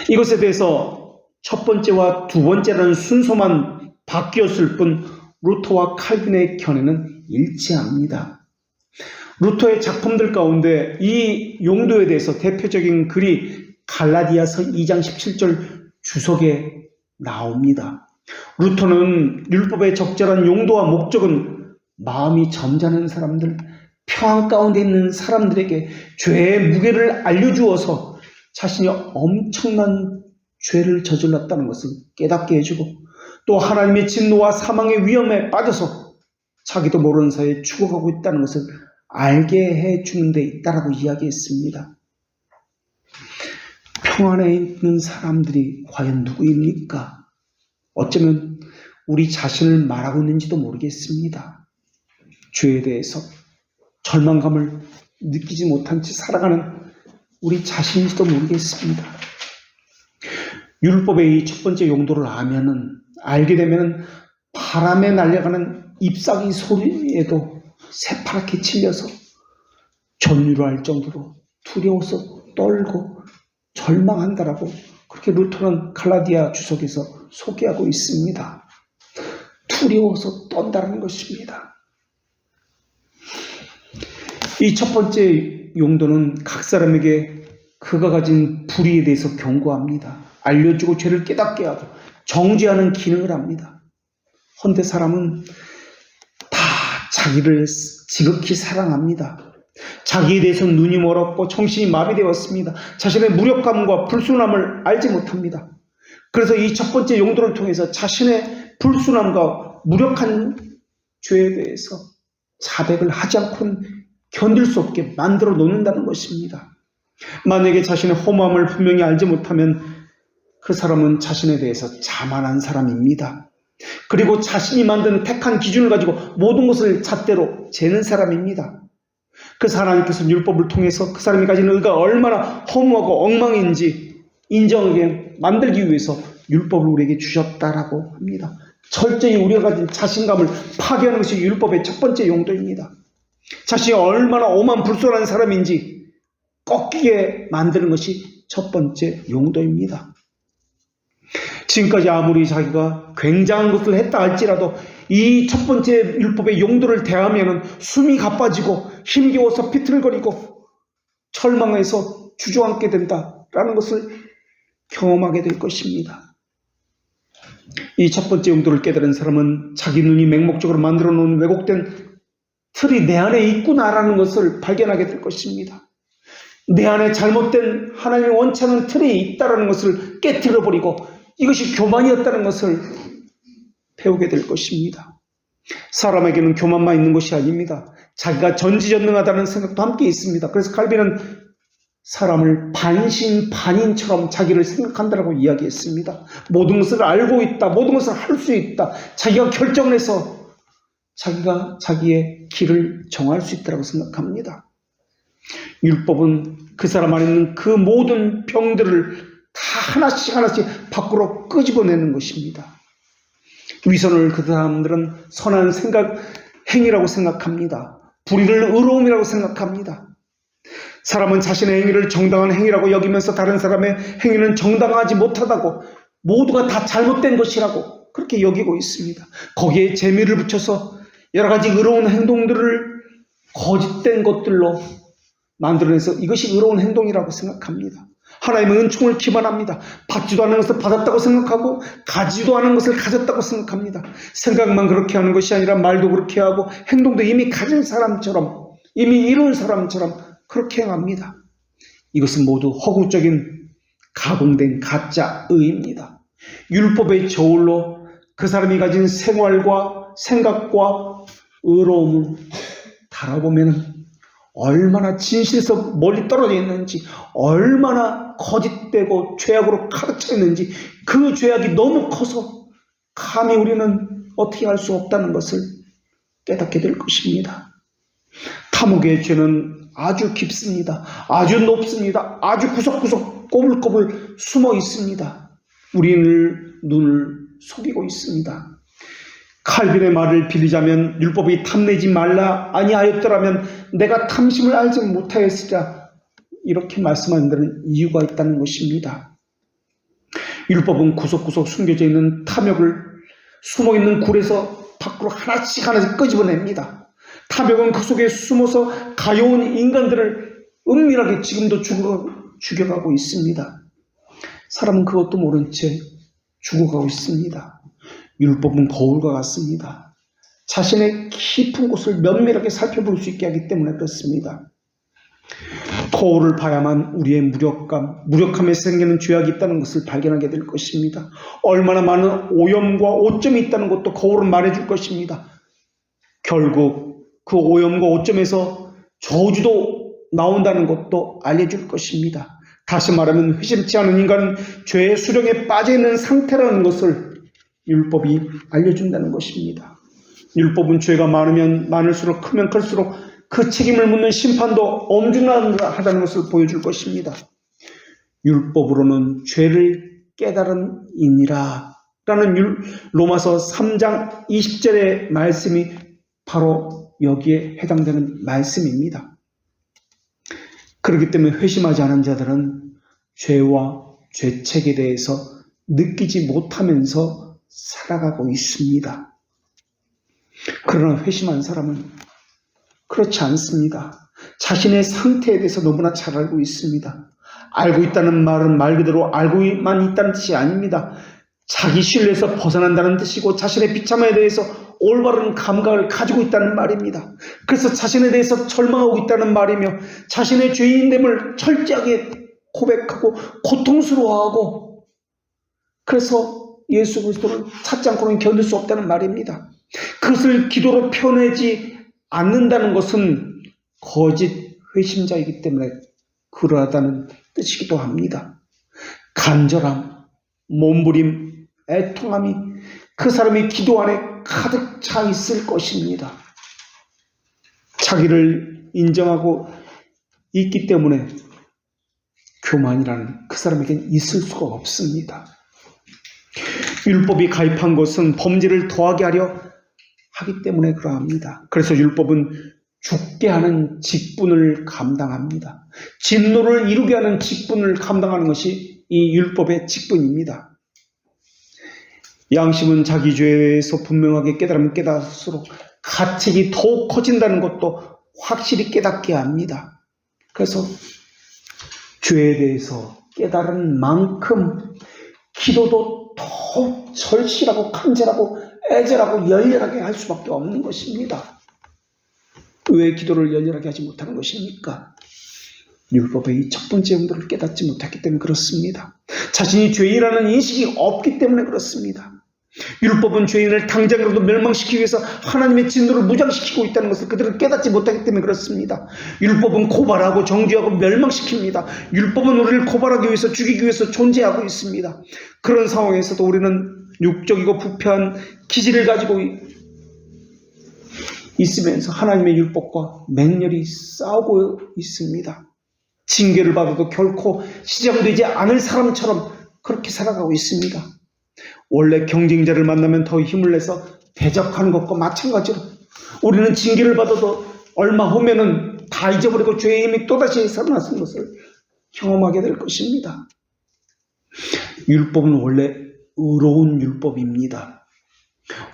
이것에 대해서 첫 번째와 두 번째라는 순서만 바뀌었을 뿐 루터와 칼빈의 견해는 일치합니다. 루터의 작품들 가운데 이 용도에 대해서 대표적인 글이 갈라디아서 2장 17절 주석에 나옵니다. 루터는 율법의 적절한 용도와 목적은 마음이 점잖은 사람들, 평안 가운데 있는 사람들에게 죄의 무게를 알려주어서 자신이 엄청난 죄를 저질렀다는 것을 깨닫게 해주고 또 하나님의 진노와 사망의 위험에 빠져서 자기도 모르는 사이에 죽어가고 있다는 것을 알게 해주는 데 있다라고 이야기했습니다. 평안에 있는 사람들이 과연 누구입니까? 어쩌면 우리 자신을 말하고 있는지도 모르겠습니다. 죄에 대해서 절망감을 느끼지 못한 채 살아가는 우리 자신인지도 모르겠습니다. 율법의 이 첫 번째 용도를 알게 되면 바람에 날려가는 잎사귀 소리에도 새파랗게 찔려서 전율할 정도로 두려워서 떨고 절망한다라고 그렇게 루터는 갈라디아 주석에서 소개하고 있습니다. 두려워서 떤다는 것입니다. 이 첫 번째 용도는 각 사람에게 그가 가진 불의에 대해서 경고합니다. 알려주고 죄를 깨닫게 하고 정죄하는 기능을 합니다. 헌데 사람은 다 자기를 지극히 사랑합니다. 자기에 대해서 눈이 멀었고 정신이 마비되었습니다. 자신의 무력감과 불순함을 알지 못합니다. 그래서 이 첫 번째 용도를 통해서 자신의 불순함과 무력한 죄에 대해서 자백을 하지 않고는 견딜 수 없게 만들어 놓는다는 것입니다. 만약에 자신의 허무함을 분명히 알지 못하면 그 사람은 자신에 대해서 자만한 사람입니다. 그리고 자신이 만든 택한 기준을 가지고 모든 것을 잣대로 재는 사람입니다. 그 하나님께서 율법을 통해서 그 사람이 가진 의가 얼마나 허무하고 엉망인지 인정하게 만들기 위해서 율법을 우리에게 주셨다라고 합니다. 철저히 우리가 가진 자신감을 파괴하는 것이 율법의 첫 번째 용도입니다. 자신이 얼마나 오만 불순한 사람인지 꺾이게 만드는 것이 첫 번째 용도입니다. 지금까지 아무리 자기가 굉장한 것을 했다 할지라도 이 첫 번째 율법의 용도를 대하면 숨이 가빠지고 힘겨워서 비틀거리고 절망해서 주저앉게 된다라는 것을 경험하게 될 것입니다. 이 첫 번째 용도를 깨달은 사람은 자기 눈이 맹목적으로 만들어 놓은 왜곡된 틀이 내 안에 있구나라는 것을 발견하게 될 것입니다. 내 안에 잘못된 하나님의 원치 않는 틀이 있다는 것을 깨트려버리고 이것이 교만이었다는 것을 배우게 될 것입니다. 사람에게는 교만만 있는 것이 아닙니다. 자기가 전지전능하다는 생각도 함께 있습니다. 그래서 칼빈은 사람을 반신반인처럼 자기를 생각한다고 이야기했습니다. 모든 것을 알고 있다. 모든 것을 할 수 있다. 자기가 결정을 해서 자기가 자기의 길을 정할 수 있다고 생각합니다. 율법은 그 사람 안에 있는 그 모든 병들을 다 하나씩 밖으로 끄집어내는 것입니다. 위선을 그 사람들은 선한 행위라고 생각합니다. 불의를 의로움이라고 생각합니다. 사람은 자신의 행위를 정당한 행위라고 여기면서 다른 사람의 행위는 정당하지 못하다고 모두가 다 잘못된 것이라고 그렇게 여기고 있습니다. 거기에 재미를 붙여서 여러 가지 의로운 행동들을 거짓된 것들로 만들어내서 이것이 의로운 행동이라고 생각합니다. 하나님의 은총을 기만합니다. 받지도 않은 것을 받았다고 생각하고 가지도 않은 것을 가졌다고 생각합니다. 생각만 그렇게 하는 것이 아니라 말도 그렇게 하고 행동도 이미 가진 사람처럼 이미 이룬 사람처럼 그렇게 행합니다. 이것은 모두 허구적인 가공된 가짜 의입니다. 율법의 저울로 그 사람이 가진 생활과 생각과 의로움을 달아보면 얼마나 진실에서 멀리 떨어져 있는지, 얼마나 거짓되고 죄악으로 가득 차 있는지, 그 죄악이 너무 커서 감히 우리는 어떻게 할 수 없다는 것을 깨닫게 될 것입니다. 탐욕의 죄는 아주 깊습니다. 아주 높습니다. 아주 구석구석 꼬불꼬불 숨어 있습니다. 우리를 눈을 속이고 있습니다. 칼빈의 말을 빌리자면 율법이 탐내지 말라 아니하였더라면 내가 탐심을 알지 못하였으리라, 이렇게 말씀하는 데는 이유가 있다는 것입니다. 율법은 구석구석 숨겨져 있는 탐욕을 숨어있는 굴에서 밖으로 하나씩 끄집어냅니다. 탐욕은 그 속에 숨어서 가여운 인간들을 은밀하게 지금도 죽여가고 있습니다. 사람은 그것도 모른 채 죽어가고 있습니다. 율법은 거울과 같습니다. 자신의 깊은 곳을 면밀하게 살펴볼 수 있게 하기 때문에 그렇습니다. 거울을 봐야만 우리의 무력함에 생기는 죄악이 있다는 것을 발견하게 될 것입니다. 얼마나 많은 오염과 오점이 있다는 것도 거울은 말해줄 것입니다. 결국 그 오염과 오점에서 저주도 나온다는 것도 알려줄 것입니다. 다시 말하면 회심치 않은 인간은 죄의 수령에 빠져있는 상태라는 것을 율법이 알려준다는 것입니다. 율법은 죄가 많으면 많을수록, 크면 클수록 그 책임을 묻는 심판도 엄중하다는 것을 보여줄 것입니다. 율법으로는 죄를 깨달은 이니라 라는 로마서 3장 20절의 말씀이 바로 여기에 해당되는 말씀입니다. 그렇기 때문에 회심하지 않은 자들은 죄와 죄책에 대해서 느끼지 못하면서 살아가고 있습니다. 그러나 회심한 사람은 그렇지 않습니다. 자신의 상태에 대해서 너무나 잘 알고 있습니다. 알고 있다는 말은 말 그대로 알고만 있다는 뜻이 아닙니다. 자기 신뢰에서 벗어난다는 뜻이고 자신의 비참함에 대해서 올바른 감각을 가지고 있다는 말입니다. 그래서 자신에 대해서 절망하고 있다는 말이며 자신의 죄인됨을 철저하게 고백하고 고통스러워하고, 그래서 예수 그리스도를 찾지 않고는 견딜 수 없다는 말입니다. 그것을 기도로 표현하지 않는다는 것은 거짓 회심자이기 때문에 그러하다는 뜻이기도 합니다. 간절함, 몸부림, 애통함이 그 사람의 기도 안에 가득 차 있을 것입니다. 자기를 인정하고 있기 때문에 교만이라는 그 사람에게는 있을 수가 없습니다. 율법이 가입한 것은 범죄를 더하게 하려 하기 때문에 그러합니다. 그래서 율법은 죽게 하는 직분을 감당합니다. 진노를 이루게 하는 직분을 감당하는 것이 이 율법의 직분입니다. 양심은 자기 죄에 대해서 분명하게 깨달으면 깨달을수록 가책이 더욱 커진다는 것도 확실히 깨닫게 합니다. 그래서 죄에 대해서 깨달은 만큼 기도도 더욱 절실하고 간절하고 애절하고 열렬하게 할 수밖에 없는 것입니다. 왜 기도를 열렬하게 하지 못하는 것입니까? 율법의 이 첫 번째 용도를 깨닫지 못했기 때문에 그렇습니다. 자신이 죄인이라는 인식이 없기 때문에 그렇습니다. 율법은 죄인을 당장이라도 멸망시키기 위해서 하나님의 진노를 무장시키고 있다는 것을 그들은 깨닫지 못하기 때문에 그렇습니다. 율법은 고발하고 정죄하고 멸망시킵니다. 율법은 우리를 고발하기 위해서, 죽이기 위해서 존재하고 있습니다. 그런 상황에서도 우리는 육적이고 부패한 기질을 가지고 있으면서 하나님의 율법과 맹렬히 싸우고 있습니다. 징계를 받아도 결코 시정되지 않을 사람처럼 그렇게 살아가고 있습니다. 원래 경쟁자를 만나면 더 힘을 내서 대적하는 것과 마찬가지로 우리는 징계를 받아도 얼마 후면은 다 잊어버리고 죄의 힘이 또다시 살아나는 것을 경험하게 될 것입니다. 율법은 원래 의로운 율법입니다.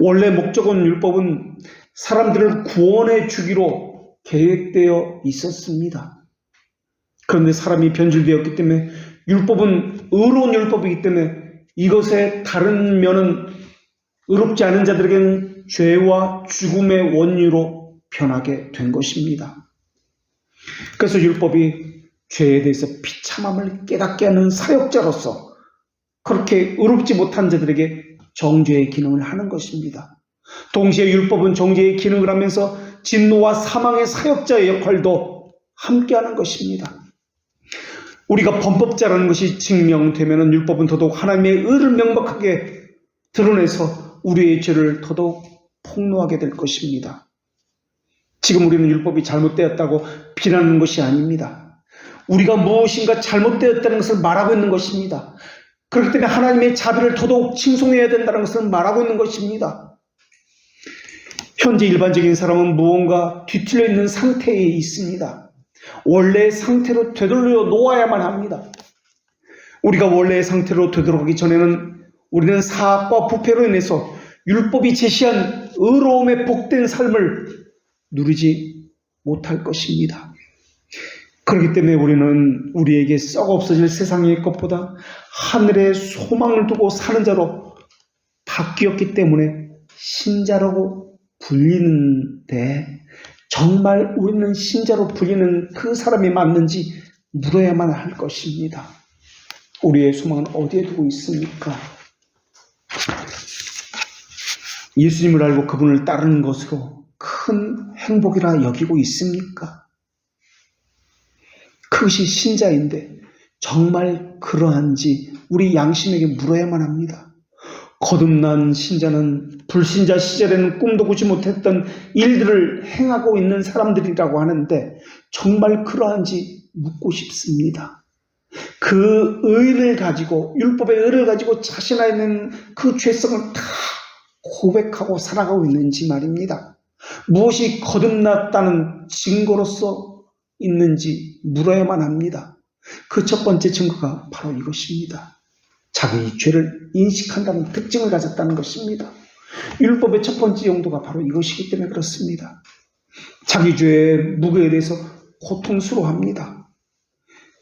원래 목적은 율법은 사람들을 구원해 주기로 계획되어 있었습니다. 그런데 사람이 변질되었기 때문에 율법은 의로운 율법이기 때문에 이것의 다른 면은 의롭지 않은 자들에게는 죄와 죽음의 원유로 변하게 된 것입니다. 그래서 율법이 죄에 대해서 비참함을 깨닫게 하는 사역자로서 그렇게 의롭지 못한 자들에게 정죄의 기능을 하는 것입니다. 동시에 율법은 정죄의 기능을 하면서 진노와 사망의 사역자의 역할도 함께하는 것입니다. 우리가 범법자라는 것이 증명되면 율법은 더더욱 하나님의 의를 명백하게 드러내서 우리의 죄를 더더욱 폭로하게 될 것입니다. 지금 우리는 율법이 잘못되었다고 비난하는 것이 아닙니다. 우리가 무엇인가 잘못되었다는 것을 말하고 있는 것입니다. 그렇기 때문에 하나님의 자비를 더더욱 칭송해야 된다는 것을 말하고 있는 것입니다. 현재 일반적인 사람은 무언가 뒤틀려 있는 상태에 있습니다. 원래의 상태로 되돌려 놓아야만 합니다. 우리가 원래의 상태로 되돌아가기 전에는 우리는 사악과 부패로 인해서 율법이 제시한 의로움에 복된 삶을 누리지 못할 것입니다. 그렇기 때문에 우리는 우리에게 썩어 없어질 세상의 것보다 하늘의 소망을 두고 사는 자로 바뀌었기 때문에 신자라고 불리는데 정말 우리는 신자로 불리는 그 사람이 맞는지 물어야만 할 것입니다. 우리의 소망은 어디에 두고 있습니까? 예수님을 알고 그분을 따르는 것으로 큰 행복이라 여기고 있습니까? 그것이 신자인데 정말 그러한지 우리 양심에게 물어야만 합니다. 거듭난 신자는 불신자 시절에는 꿈도 꾸지 못했던 일들을 행하고 있는 사람들이라고 하는데 정말 그러한지 묻고 싶습니다. 그 의를 가지고 율법의 의를 가지고 자신 안에 있는 그 죄성을 다 고백하고 살아가고 있는지 말입니다. 무엇이 거듭났다는 증거로서 있는지 물어야만 합니다. 그 첫 번째 증거가 바로 이것입니다. 자기 죄를 인식한다는 특징을 가졌다는 것입니다. 율법의 첫 번째 용도가 바로 이것이기 때문에 그렇습니다. 자기 죄의 무게에 대해서 고통스러워합니다.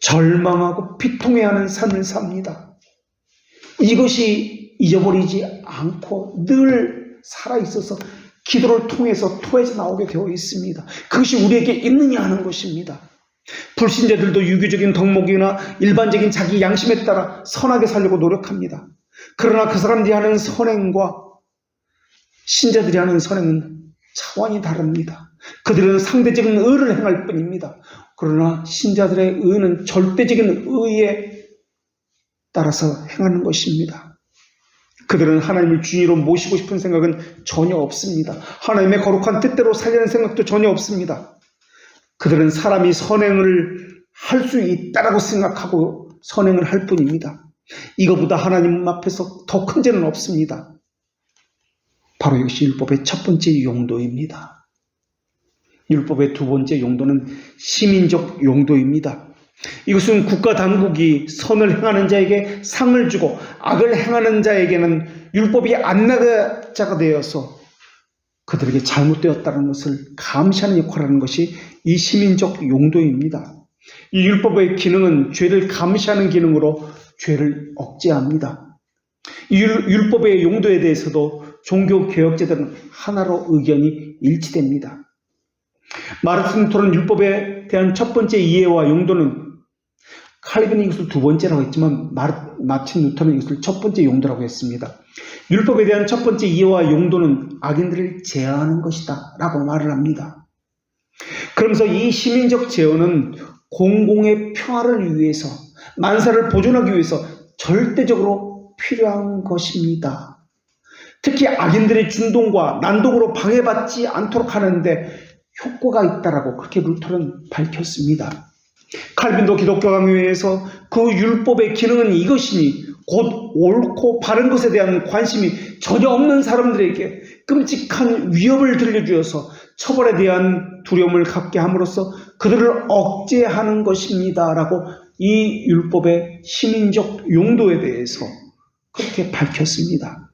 절망하고 비통해하는 삶을 삽니다. 이것이 잊어버리지 않고 늘 살아있어서 기도를 통해서 토해져 나오게 되어 있습니다. 그것이 우리에게 있느냐 하는 것입니다. 불신자들도 유교적인 덕목이나 일반적인 자기 양심에 따라 선하게 살려고 노력합니다. 그러나 그 사람들이 하는 선행과 신자들이 하는 선행은 차원이 다릅니다. 그들은 상대적인 의를 행할 뿐입니다. 그러나 신자들의 의는 절대적인 의에 따라서 행하는 것입니다. 그들은 하나님을 주인으로 모시고 싶은 생각은 전혀 없습니다. 하나님의 거룩한 뜻대로 살려는 생각도 전혀 없습니다. 그들은 사람이 선행을 할 수 있다라고 생각하고 선행을 할 뿐입니다. 이거보다 하나님 앞에서 더 큰 죄는 없습니다. 바로 이것이 율법의 첫 번째 용도입니다. 율법의 두 번째 용도는 시민적 용도입니다. 이것은 국가 당국이 선을 행하는 자에게 상을 주고 악을 행하는 자에게는 율법이 안 나가자가 되어서 그들에게 잘못되었다는 것을 감시하는 역할을 하는 것이 이 시민적 용도입니다. 이 율법의 기능은 죄를 감시하는 기능으로 죄를 억제합니다. 이 율법의 용도에 대해서도 종교개혁자들은 하나로 의견이 일치됩니다. 마르틴 루터는 율법에 대한 첫 번째 이해와 용도는, 칼빈이 이것을 두 번째라고 했지만 마틴 루터는 이것을 첫 번째 용도라고 했습니다. 율법에 대한 첫 번째 이해와 용도는 악인들을 제어하는 것이다 라고 말을 합니다. 그러면서 이 시민적 제어는 공공의 평화를 위해서, 만사를 보존하기 위해서 절대적으로 필요한 것입니다. 특히 악인들의 준동과 난동으로 방해받지 않도록 하는데 효과가 있다라고 그렇게 루터는 밝혔습니다. 칼빈도 기독교 강요에서 그 율법의 기능은 이것이니 곧 옳고 바른 것에 대한 관심이 전혀 없는 사람들에게 끔찍한 위협을 들려주어서 처벌에 대한 두려움을 갖게 함으로써 그들을 억제하는 것입니다 라고 이 율법의 시민적 용도에 대해서 그렇게 밝혔습니다.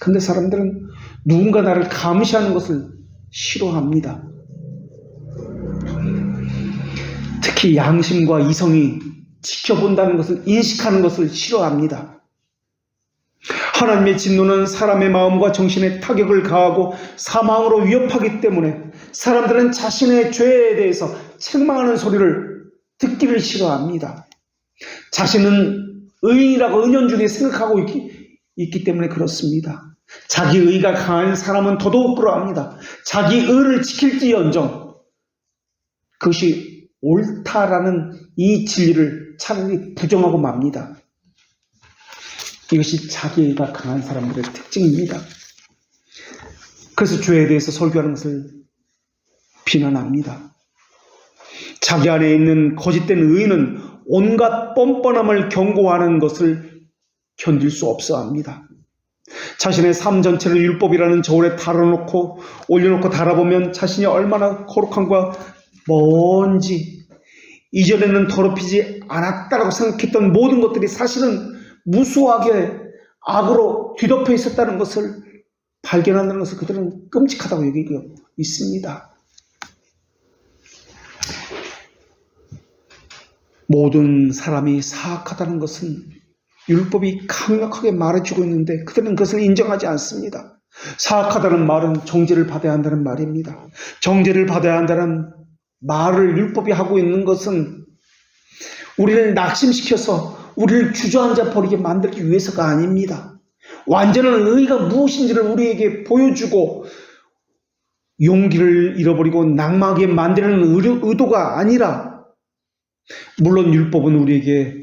그런데 사람들은 누군가 나를 감시하는 것을 싫어합니다. 특히 양심과 이성이 지켜본다는 것을, 인식하는 것을 싫어합니다. 하나님의 진노는 사람의 마음과 정신에 타격을 가하고 사망으로 위협하기 때문에 사람들은 자신의 죄에 대해서 책망하는 소리를 듣기를 싫어합니다. 자신은 의인이라고 은연중에 생각하고 있기 때문에 그렇습니다. 자기 의가 강한 사람은 더더욱 그러합니다. 자기 의를 지킬지언정 그것이 옳다라는 이 진리를 차라리 부정하고 맙니다. 이것이 자기 의가 강한 사람들의 특징입니다. 그래서 죄에 대해서 설교하는 것을 비난합니다. 자기 안에 있는 거짓된 의는 온갖 뻔뻔함을 경고하는 것을 견딜 수 없어 합니다. 자신의 삶 전체를 율법이라는 저울에 올려놓고 달아보면 자신이 얼마나 거룩함과 먼지, 이전에는 더럽히지 않았다라고 생각했던 모든 것들이 사실은 무수하게 악으로 뒤덮여 있었다는 것을 발견한다는 것을 그들은 끔찍하다고 여기고 있습니다. 모든 사람이 사악하다는 것은 율법이 강력하게 말해주고 있는데 그들은 그것을 인정하지 않습니다. 사악하다는 말은 정죄를 받아야 한다는 말입니다. 정죄를 받아야 한다는 말을 율법이 하고 있는 것은 우리를 낙심시켜서 우리를 주저앉아 버리게 만들기 위해서가 아닙니다. 완전한 의가 무엇인지를 우리에게 보여주고 용기를 잃어버리고 낙마하게 만드는 의도가 아니라, 물론 율법은 우리에게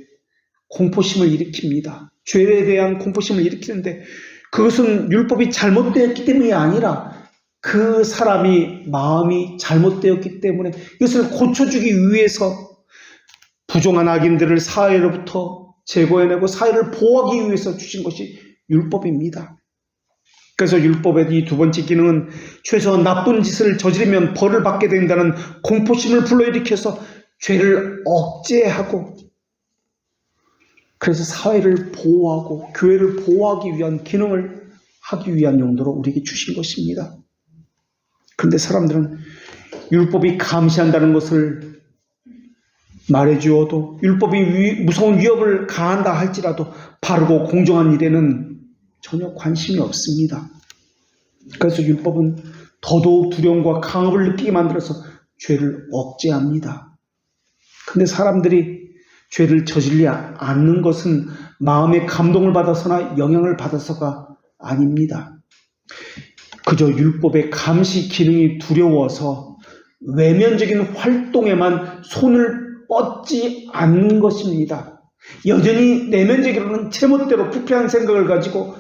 공포심을 일으킵니다. 죄에 대한 공포심을 일으키는데 그것은 율법이 잘못되었기 때문이 아니라 그 사람이 마음이 잘못되었기 때문에 이것을 고쳐주기 위해서 부정한 악인들을 사회로부터 제거해내고 사회를 보호하기 위해서 주신 것이 율법입니다. 그래서 율법의 이 두 번째 기능은 최소한 나쁜 짓을 저지르면 벌을 받게 된다는 공포심을 불러일으켜서 죄를 억제하고, 그래서 사회를 보호하고 교회를 보호하기 위한 기능을 하기 위한 용도로 우리에게 주신 것입니다. 그런데 사람들은 율법이 감시한다는 것을 말해주어도, 율법이 무서운 위협을 가한다 할지라도 바르고 공정한 일에는 전혀 관심이 없습니다. 그래서 율법은 더더욱 두려움과 강압을 느끼게 만들어서 죄를 억제합니다. 그런데 사람들이 죄를 저지르지 않는 것은 마음의 감동을 받아서나 영향을 받아서가 아닙니다. 그저 율법의 감시 기능이 두려워서 외면적인 활동에만 손을 뻗지 않는 것입니다. 여전히 내면적으로는 제멋대로 부패한 생각을 가지고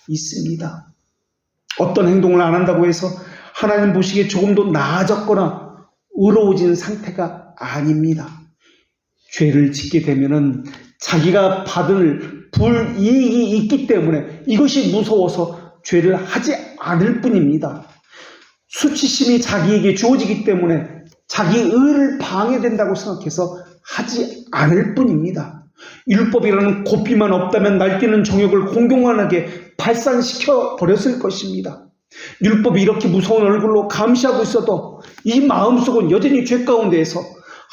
있습니다. 어떤 행동을 안 한다고 해서 하나님 보시기에 조금 더 나아졌거나 의로워진 상태가 아닙니다. 죄를 짓게 되면은 자기가 받을 불이익이 있기 때문에 이것이 무서워서 죄를 하지 않을 뿐입니다. 수치심이 자기에게 주어지기 때문에 자기 의를 방해된다고 생각해서 하지 않을 뿐입니다. 율법이라는 고삐만 없다면 날뛰는 정욕을 공공연하게 발산시켜 버렸을 것입니다. 율법이 이렇게 무서운 얼굴로 감시하고 있어도 이 마음속은 여전히 죄 가운데에서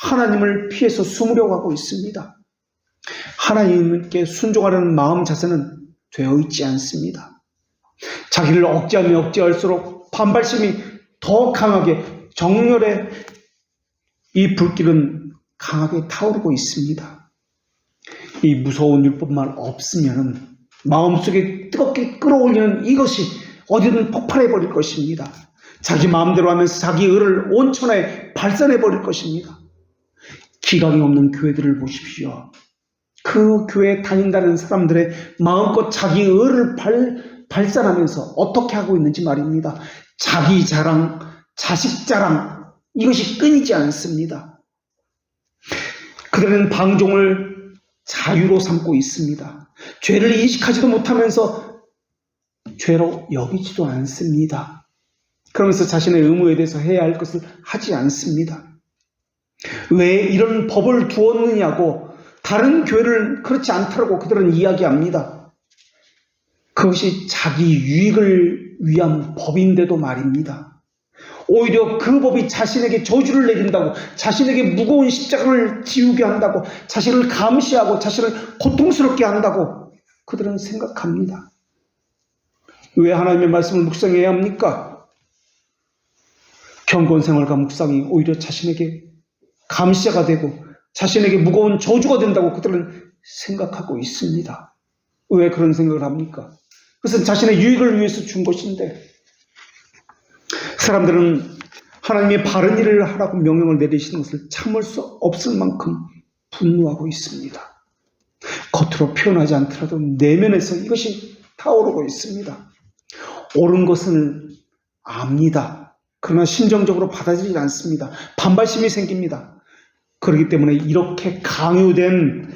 하나님을 피해서 숨으려고 하고 있습니다. 하나님께 순종하려는 마음 자세는 되어 있지 않습니다. 자기를 억제하면 억제할수록 반발심이 더 강하게, 정열의 이 불길은 강하게 타오르고 있습니다. 이 무서운 율법만 없으면 마음속에 뜨겁게 끌어올리는 이것이 어디든 폭발해버릴 것입니다. 자기 마음대로 하면서 자기 의를 온천하에 발산해버릴 것입니다. 기강이 없는 교회들을 보십시오. 그 교회에 다닌다는 사람들의 마음껏 자기 의를 발산하면서 어떻게 하고 있는지 말입니다. 자기 자랑, 자식 자랑, 이것이 끊이지 않습니다. 그들은 방종을 자유로 삼고 있습니다. 죄를 인식하지도 못하면서 죄로 여기지도 않습니다. 그러면서 자신의 의무에 대해서 해야 할 것을 하지 않습니다. 왜 이런 법을 두었느냐고 다른 교회를 그렇지 않다고 그들은 이야기합니다. 그것이 자기 유익을 위한 법인데도 말입니다. 오히려 그 법이 자신에게 저주를 내린다고, 자신에게 무거운 십자가를 지우게 한다고, 자신을 감시하고 자신을 고통스럽게 한다고 그들은 생각합니다. 왜 하나님의 말씀을 묵상해야 합니까? 경건 생활과 묵상이 오히려 자신에게 감시자가 되고 자신에게 무거운 저주가 된다고 그들은 생각하고 있습니다. 왜 그런 생각을 합니까? 그것은 자신의 유익을 위해서 준 것인데, 사람들은 하나님의 바른 일을 하라고 명령을 내리시는 것을 참을 수 없을 만큼 분노하고 있습니다. 겉으로 표현하지 않더라도 내면에서 이것이 타오르고 있습니다. 옳은 것은 압니다. 그러나 심정적으로 받아들이지 않습니다. 반발심이 생깁니다. 그렇기 때문에 이렇게 강요된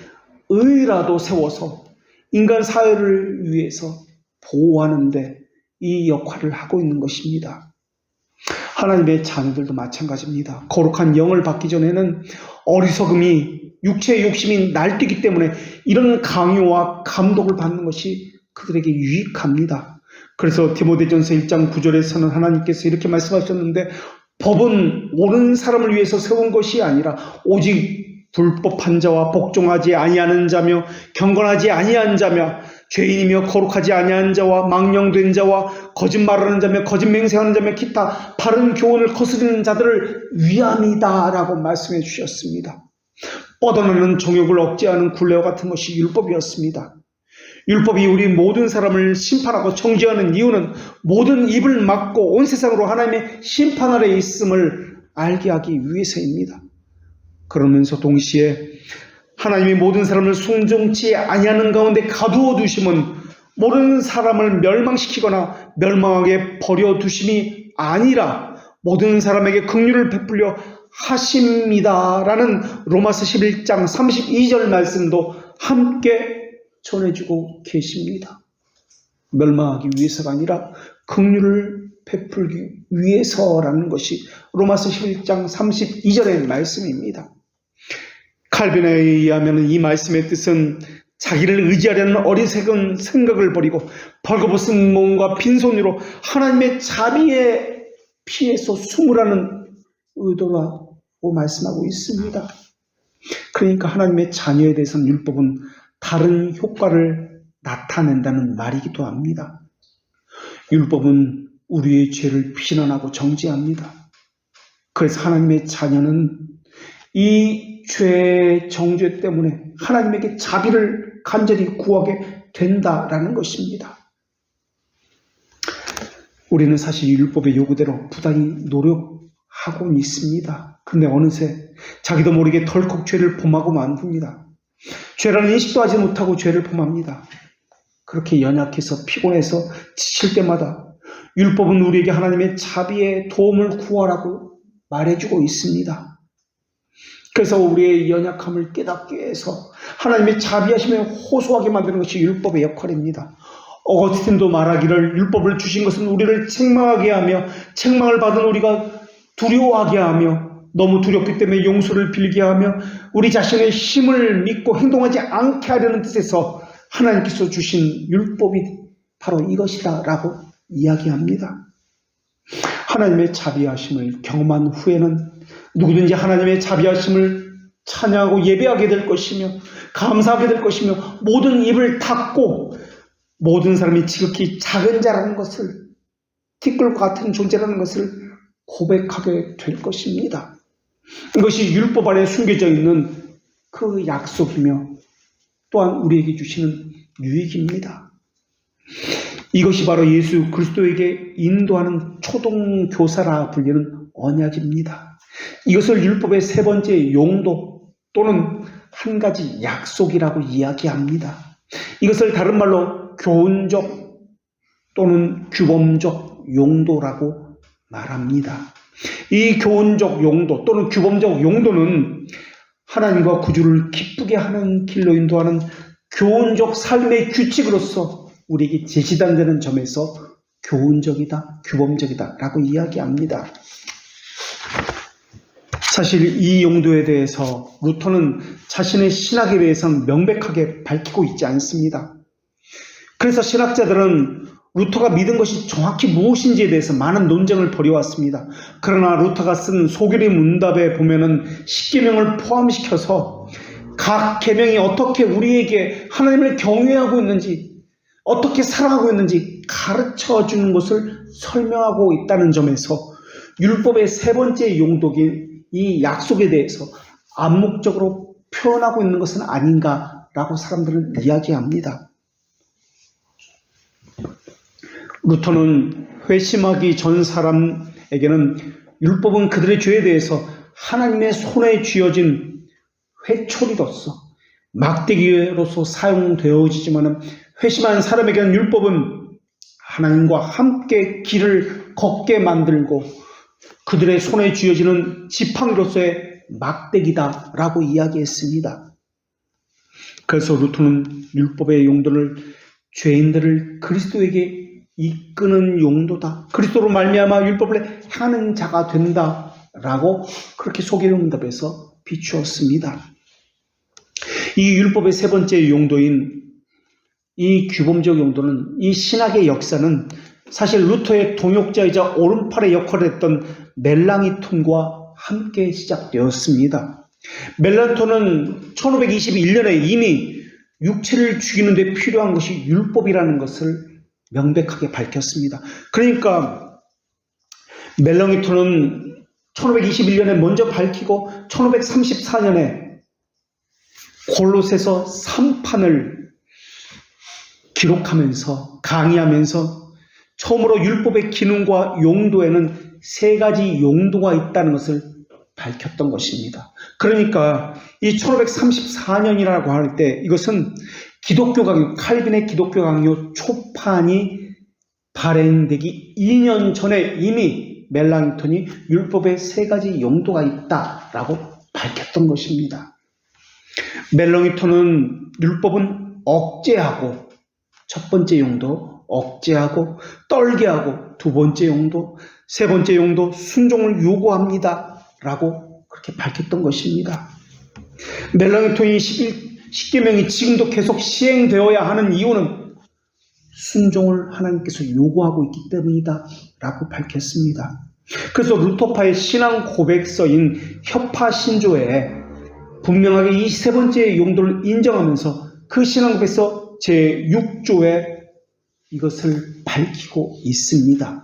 의라도 세워서 인간 사회를 위해서 보호하는데 이 역할을 하고 있는 것입니다. 하나님의 자녀들도 마찬가지입니다. 거룩한 영을 받기 전에는 어리석음이, 육체의 욕심이 날뛰기 때문에 이런 강요와 감독을 받는 것이 그들에게 유익합니다. 그래서 디모데전서 1장 9절에서는 하나님께서 이렇게 말씀하셨는데, 법은 옳은 사람을 위해서 세운 것이 아니라 오직 불법한 자와 복종하지 아니하는 자며 경건하지 아니한 자며 죄인이며 거룩하지 아니한 자와 망령된 자와 거짓말하는 자며 거짓 맹세하는 자며 기타 바른 교훈을 거스르는 자들을 위함이다라고 말씀해 주셨습니다. 뻗어나는 정욕을 억제하는 굴레와 같은 것이 율법이었습니다. 율법이 우리 모든 사람을 심판하고 정죄하는 이유는 모든 입을 막고 온 세상으로 하나님의 심판 아래 있음을 알게 하기 위해서입니다. 그러면서 동시에 하나님이 모든 사람을 순종치 아니하는 가운데 가두어 두심은 모든 사람을 멸망시키거나 멸망하게 버려두심이 아니라 모든 사람에게 긍휼을 베풀려 하십니다라는 로마서 11장 32절 말씀도 함께 전해주고 계십니다. 멸망하기 위해서가 아니라 긍휼을 베풀기 위해서라는 것이 로마서 11장 32절의 말씀입니다. 칼빈에 의하면 이 말씀의 뜻은 자기를 의지하려는 어리석은 생각을 버리고 벌거벗은 몸과 빈손으로 하나님의 자비에 피해서 숨으라는 의도라고 말씀하고 있습니다. 그러니까 하나님의 자녀에 대해서는 율법은 다른 효과를 나타낸다는 말이기도 합니다. 율법은 우리의 죄를 비난하고 정죄합니다. 그래서 하나님의 자녀는 이 죄의 정죄 때문에 하나님에게 자비를 간절히 구하게 된다라는 것입니다. 우리는 사실 율법의 요구대로 부단히 노력하고 있습니다. 그런데 어느새 자기도 모르게 덜컥 죄를 범하고 만듭니다. 죄라는 인식도 하지 못하고 죄를 범합니다. 그렇게 연약해서 피곤해서 지칠 때마다 율법은 우리에게 하나님의 자비의 도움을 구하라고 말해주고 있습니다. 그래서 우리의 연약함을 깨닫게 해서 하나님의 자비하심을 호소하게 만드는 것이 율법의 역할입니다. 어거스틴도 말하기를 율법을 주신 것은 우리를 책망하게 하며 책망을 받은 우리가 두려워하게 하며 너무 두렵기 때문에 용서를 빌게 하며 우리 자신의 힘을 믿고 행동하지 않게 하려는 뜻에서 하나님께서 주신 율법이 바로 이것이다 라고 이야기합니다. 하나님의 자비하심을 경험한 후에는 누구든지 하나님의 자비하심을 찬양하고 예배하게 될 것이며 감사하게 될 것이며 모든 입을 닫고 모든 사람이 지극히 작은 자라는 것을, 티끌과 같은 존재라는 것을 고백하게 될 것입니다. 이것이 율법 안에 숨겨져 있는 그 약속이며 또한 우리에게 주시는 유익입니다. 이것이 바로 예수 그리스도에게 인도하는 초동교사라 불리는 언약입니다. 이것을 율법의 세 번째 용도 또는 한 가지 약속이라고 이야기합니다. 이것을 다른 말로 교훈적 또는 규범적 용도라고 말합니다. 이 교훈적 용도 또는 규범적 용도는 하나님과 구주를 기쁘게 하는 길로 인도하는 교훈적 삶의 규칙으로서 우리에게 제시되는 점에서 교훈적이다, 규범적이다 라고 이야기합니다. 사실 이 용도에 대해서 루터는 자신의 신학에 대해서는 명백하게 밝히고 있지 않습니다. 그래서 신학자들은 루터가 믿은 것이 정확히 무엇인지에 대해서 많은 논쟁을 벌여왔습니다. 그러나 루터가 쓴 소결의 문답에 보면은 10계명을 포함시켜서 각 계명이 어떻게 우리에게 하나님을 경외하고 있는지, 어떻게 살아가고 있는지 가르쳐 주는 것을 설명하고 있다는 점에서 율법의 세 번째 용도인 이 약속에 대해서 암묵적으로 표현하고 있는 것은 아닌가라고 사람들은 이야기합니다. 루터는 회심하기 전 사람에게는 율법은 그들의 죄에 대해서 하나님의 손에 쥐어진 회초리로서 막대기로서 사용되어지지만 회심한 사람에게는 율법은 하나님과 함께 길을 걷게 만들고 그들의 손에 쥐어지는 지팡이로서의 막대기다라고 이야기했습니다. 그래서 루터는 율법의 용도를 죄인들을 그리스도에게 이끄는 용도다. 그리스도로 말미암아 율법을 행하는 자가 된다라고 그렇게 소개응답에서 비추었습니다. 이 율법의 세 번째 용도인 이 규범적 용도는 이 신학의 역사는 사실 루터의 동역자이자 오른팔의 역할을 했던 멜랑이톤과 함께 시작되었습니다. 멜랑이톤은 1521년에 이미 육체를 죽이는 데 필요한 것이 율법이라는 것을 명백하게 밝혔습니다. 그러니까 멜랑이톤은 1521년에 먼저 밝히고 1534년에 골로새서 3판을 기록하면서 강의하면서 처음으로 율법의 기능과 용도에는 세 가지 용도가 있다는 것을 밝혔던 것입니다. 그러니까 이 1534년이라고 할 때 이것은 기독교 강요, 칼빈의 기독교 강요 초판이 발행되기 2년 전에 이미 멜랑이톤이 율법의 세 가지 용도가 있다라고 밝혔던 것입니다. 멜랑이톤은 율법은 억제하고 첫 번째 용도 억제하고 떨게 하고 두 번째 용도 세 번째 용도 순종을 요구합니다 라고 그렇게 밝혔던 것입니다. 멜랑이톤이 10계명이 지금도 계속 시행되어야 하는 이유는 순종을 하나님께서 요구하고 있기 때문이다 라고 밝혔습니다. 그래서 루터파의 신앙 고백서인 협파신조에 분명하게 이 세 번째 용도를 인정하면서 그 신앙 고백서 제6조에 이것을 밝히고 있습니다.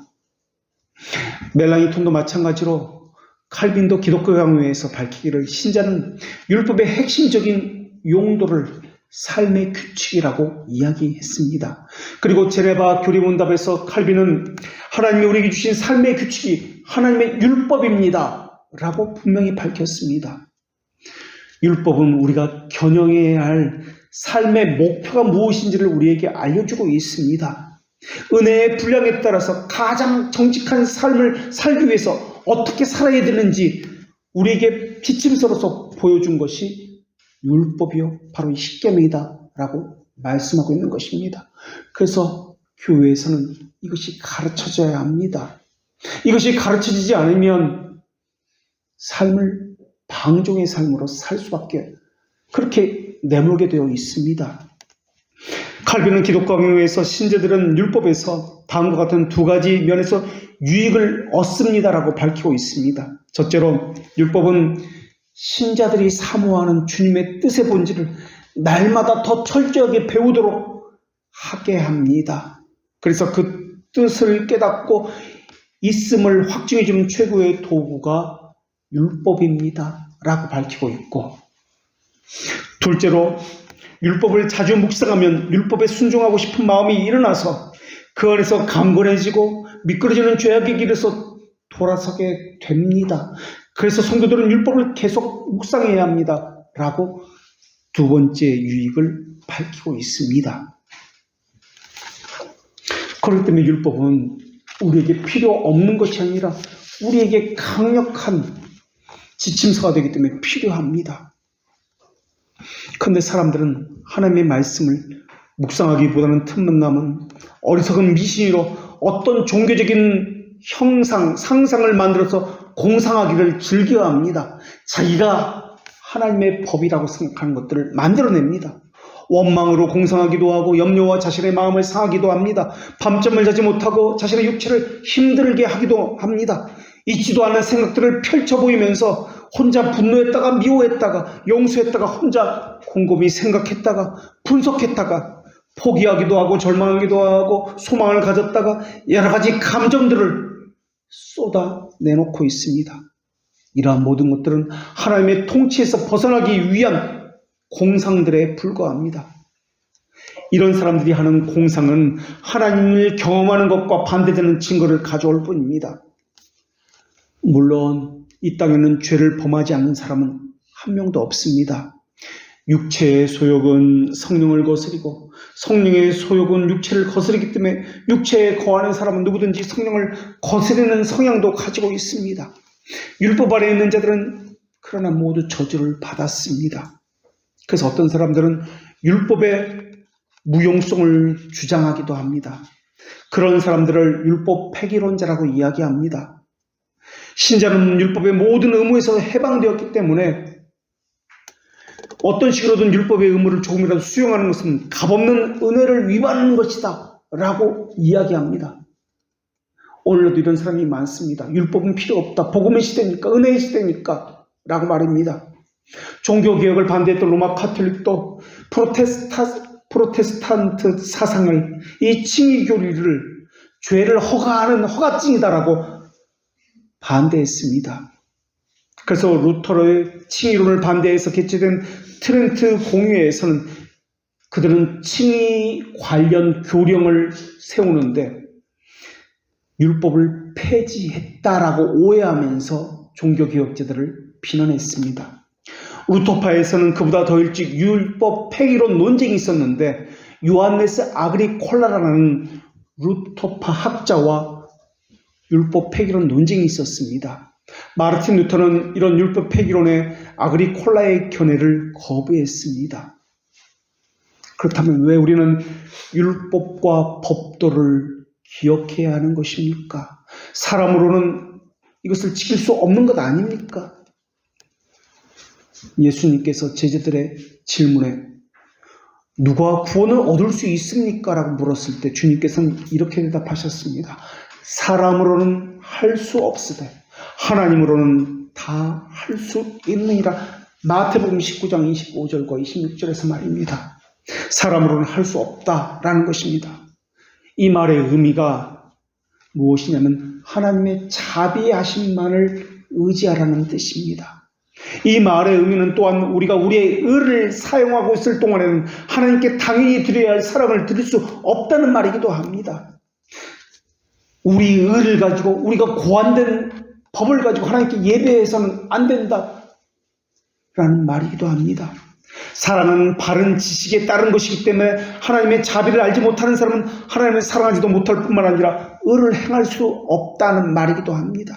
멜랑이톤도 마찬가지로 칼빈도 기독교 강요에서 밝히기를 신자는 율법의 핵심적인 용도를 삶의 규칙이라고 이야기했습니다. 그리고 제네바 교리문답에서 칼빈은 하나님이 우리에게 주신 삶의 규칙이 하나님의 율법입니다 라고 분명히 밝혔습니다. 율법은 우리가 겨냥해야 할 삶의 목표가 무엇인지를 우리에게 알려주고 있습니다. 은혜의 분량에 따라서 가장 정직한 삶을 살기 위해서 어떻게 살아야 되는지 우리에게 비침서로서 보여준 것이 율법이요 바로 이 십계명이다 라고 말씀하고 있는 것입니다. 그래서 교회에서는 이것이 가르쳐져야 합니다. 이것이 가르쳐지지 않으면 삶을 방종의 삶으로 살 수밖에 그렇게 내몰게 되어 있습니다. 칼빈은 기독교 강요에서 신자들은 율법에서 다음과 같은 두 가지 면에서 유익을 얻습니다라고 밝히고 있습니다. 첫째로 율법은 신자들이 사모하는 주님의 뜻의 본질을 날마다 더 철저하게 배우도록 하게 합니다. 그래서 그 뜻을 깨닫고 있음을 확증해주는 최고의 도구가 율법입니다 라고 밝히고 있고, 둘째로 율법을 자주 묵상하면 율법에 순종하고 싶은 마음이 일어나서 그 안에서 강건해지고 미끄러지는 죄악의 길에서 돌아서게 됩니다. 그래서 성도들은 율법을 계속 묵상해야 합니다 라고 두 번째 유익을 밝히고 있습니다. 그렇기 때문에 율법은 우리에게 필요 없는 것이 아니라 우리에게 강력한 지침서가 되기 때문에 필요합니다. 그런데 사람들은 하나님의 말씀을 묵상하기보다는 틈만 남은 어리석은 미신으로 어떤 종교적인 형상, 상상을 만들어서 공상하기를 즐겨합니다. 자기가 하나님의 법이라고 생각하는 것들을 만들어냅니다. 원망으로 공상하기도 하고 염려와 자신의 마음을 상하기도 합니다. 밤잠을 자지 못하고 자신의 육체를 힘들게 하기도 합니다. 있지도 않은 생각들을 펼쳐 보이면서 혼자 분노했다가 미워했다가 용서했다가 혼자 곰곰이 생각했다가 분석했다가 포기하기도 하고 절망하기도 하고 소망을 가졌다가 여러 가지 감정들을 쏟아내놓고 있습니다. 이러한 모든 것들은 하나님의 통치에서 벗어나기 위한 공상들에 불과합니다. 이런 사람들이 하는 공상은 하나님을 경험하는 것과 반대되는 증거를 가져올 뿐입니다. 물론 이 땅에는 죄를 범하지 않는 사람은 한 명도 없습니다. 육체의 소욕은 성령을 거스리고 성령의 소욕은 육체를 거스르기 때문에 육체에 거하는 사람은 누구든지 성령을 거스르는 성향도 가지고 있습니다. 율법 아래 있는 자들은 그러나 모두 저주를 받았습니다. 그래서 어떤 사람들은 율법의 무용성을 주장하기도 합니다. 그런 사람들을 율법 폐기론자라고 이야기합니다. 신자는 율법의 모든 의무에서 해방되었기 때문에 어떤 식으로든 율법의 의무를 조금이라도 수용하는 것은 값없는 은혜를 위반하는 것이다 라고 이야기합니다. 오늘도 이런 사람이 많습니다. 율법은 필요 없다. 복음의 시대니까, 은혜의 시대니까 라고 말입니다. 종교개혁을 반대했던 로마 카톨릭도 프로테스탄트 사상을, 이 칭의교리를 죄를 허가하는 허가증이다라고 반대했습니다. 그래서 루터의 칭의론을 반대해서 개최된 트렌트 공의회에서는 그들은 칭의 관련 교령을 세우는데 율법을 폐지했다라고 오해하면서 종교개혁자들을 비난했습니다. 루터파에서는 그보다 더 일찍 율법 폐기론 논쟁이 있었는데 요한네스 아그리콜라라는 루터파 학자와 율법 폐기론 논쟁이 있었습니다. 마르틴 루터는 이런 율법 폐기론에 아그리콜라의 견해를 거부했습니다. 그렇다면 왜 우리는 율법과 법도를 기억해야 하는 것입니까? 사람으로는 이것을 지킬 수 없는 것 아닙니까? 예수님께서 제자들의 질문에 누가 구원을 얻을 수 있습니까? 라고 물었을 때 주님께서는 이렇게 대답하셨습니다. 사람으로는 할 수 없으되 하나님으로는 다 할 수 있느니라. 마태복음 19장 25절과 26절에서 말입니다. 사람으로는 할 수 없다라는 것입니다. 이 말의 의미가 무엇이냐면 하나님의 자비하심만을 의지하라는 뜻입니다. 이 말의 의미는 또한 우리가 우리의 의를 사용하고 있을 동안에는 하나님께 당연히 드려야 할 사랑을 드릴 수 없다는 말이기도 합니다. 우리 의를 가지고 우리가 고안된 법을 가지고 하나님께 예배해서는 안 된다라는 말이기도 합니다. 사랑은 바른 지식에 따른 것이기 때문에 하나님의 자비를 알지 못하는 사람은 하나님을 사랑하지도 못할 뿐만 아니라 의를 행할 수 없다는 말이기도 합니다.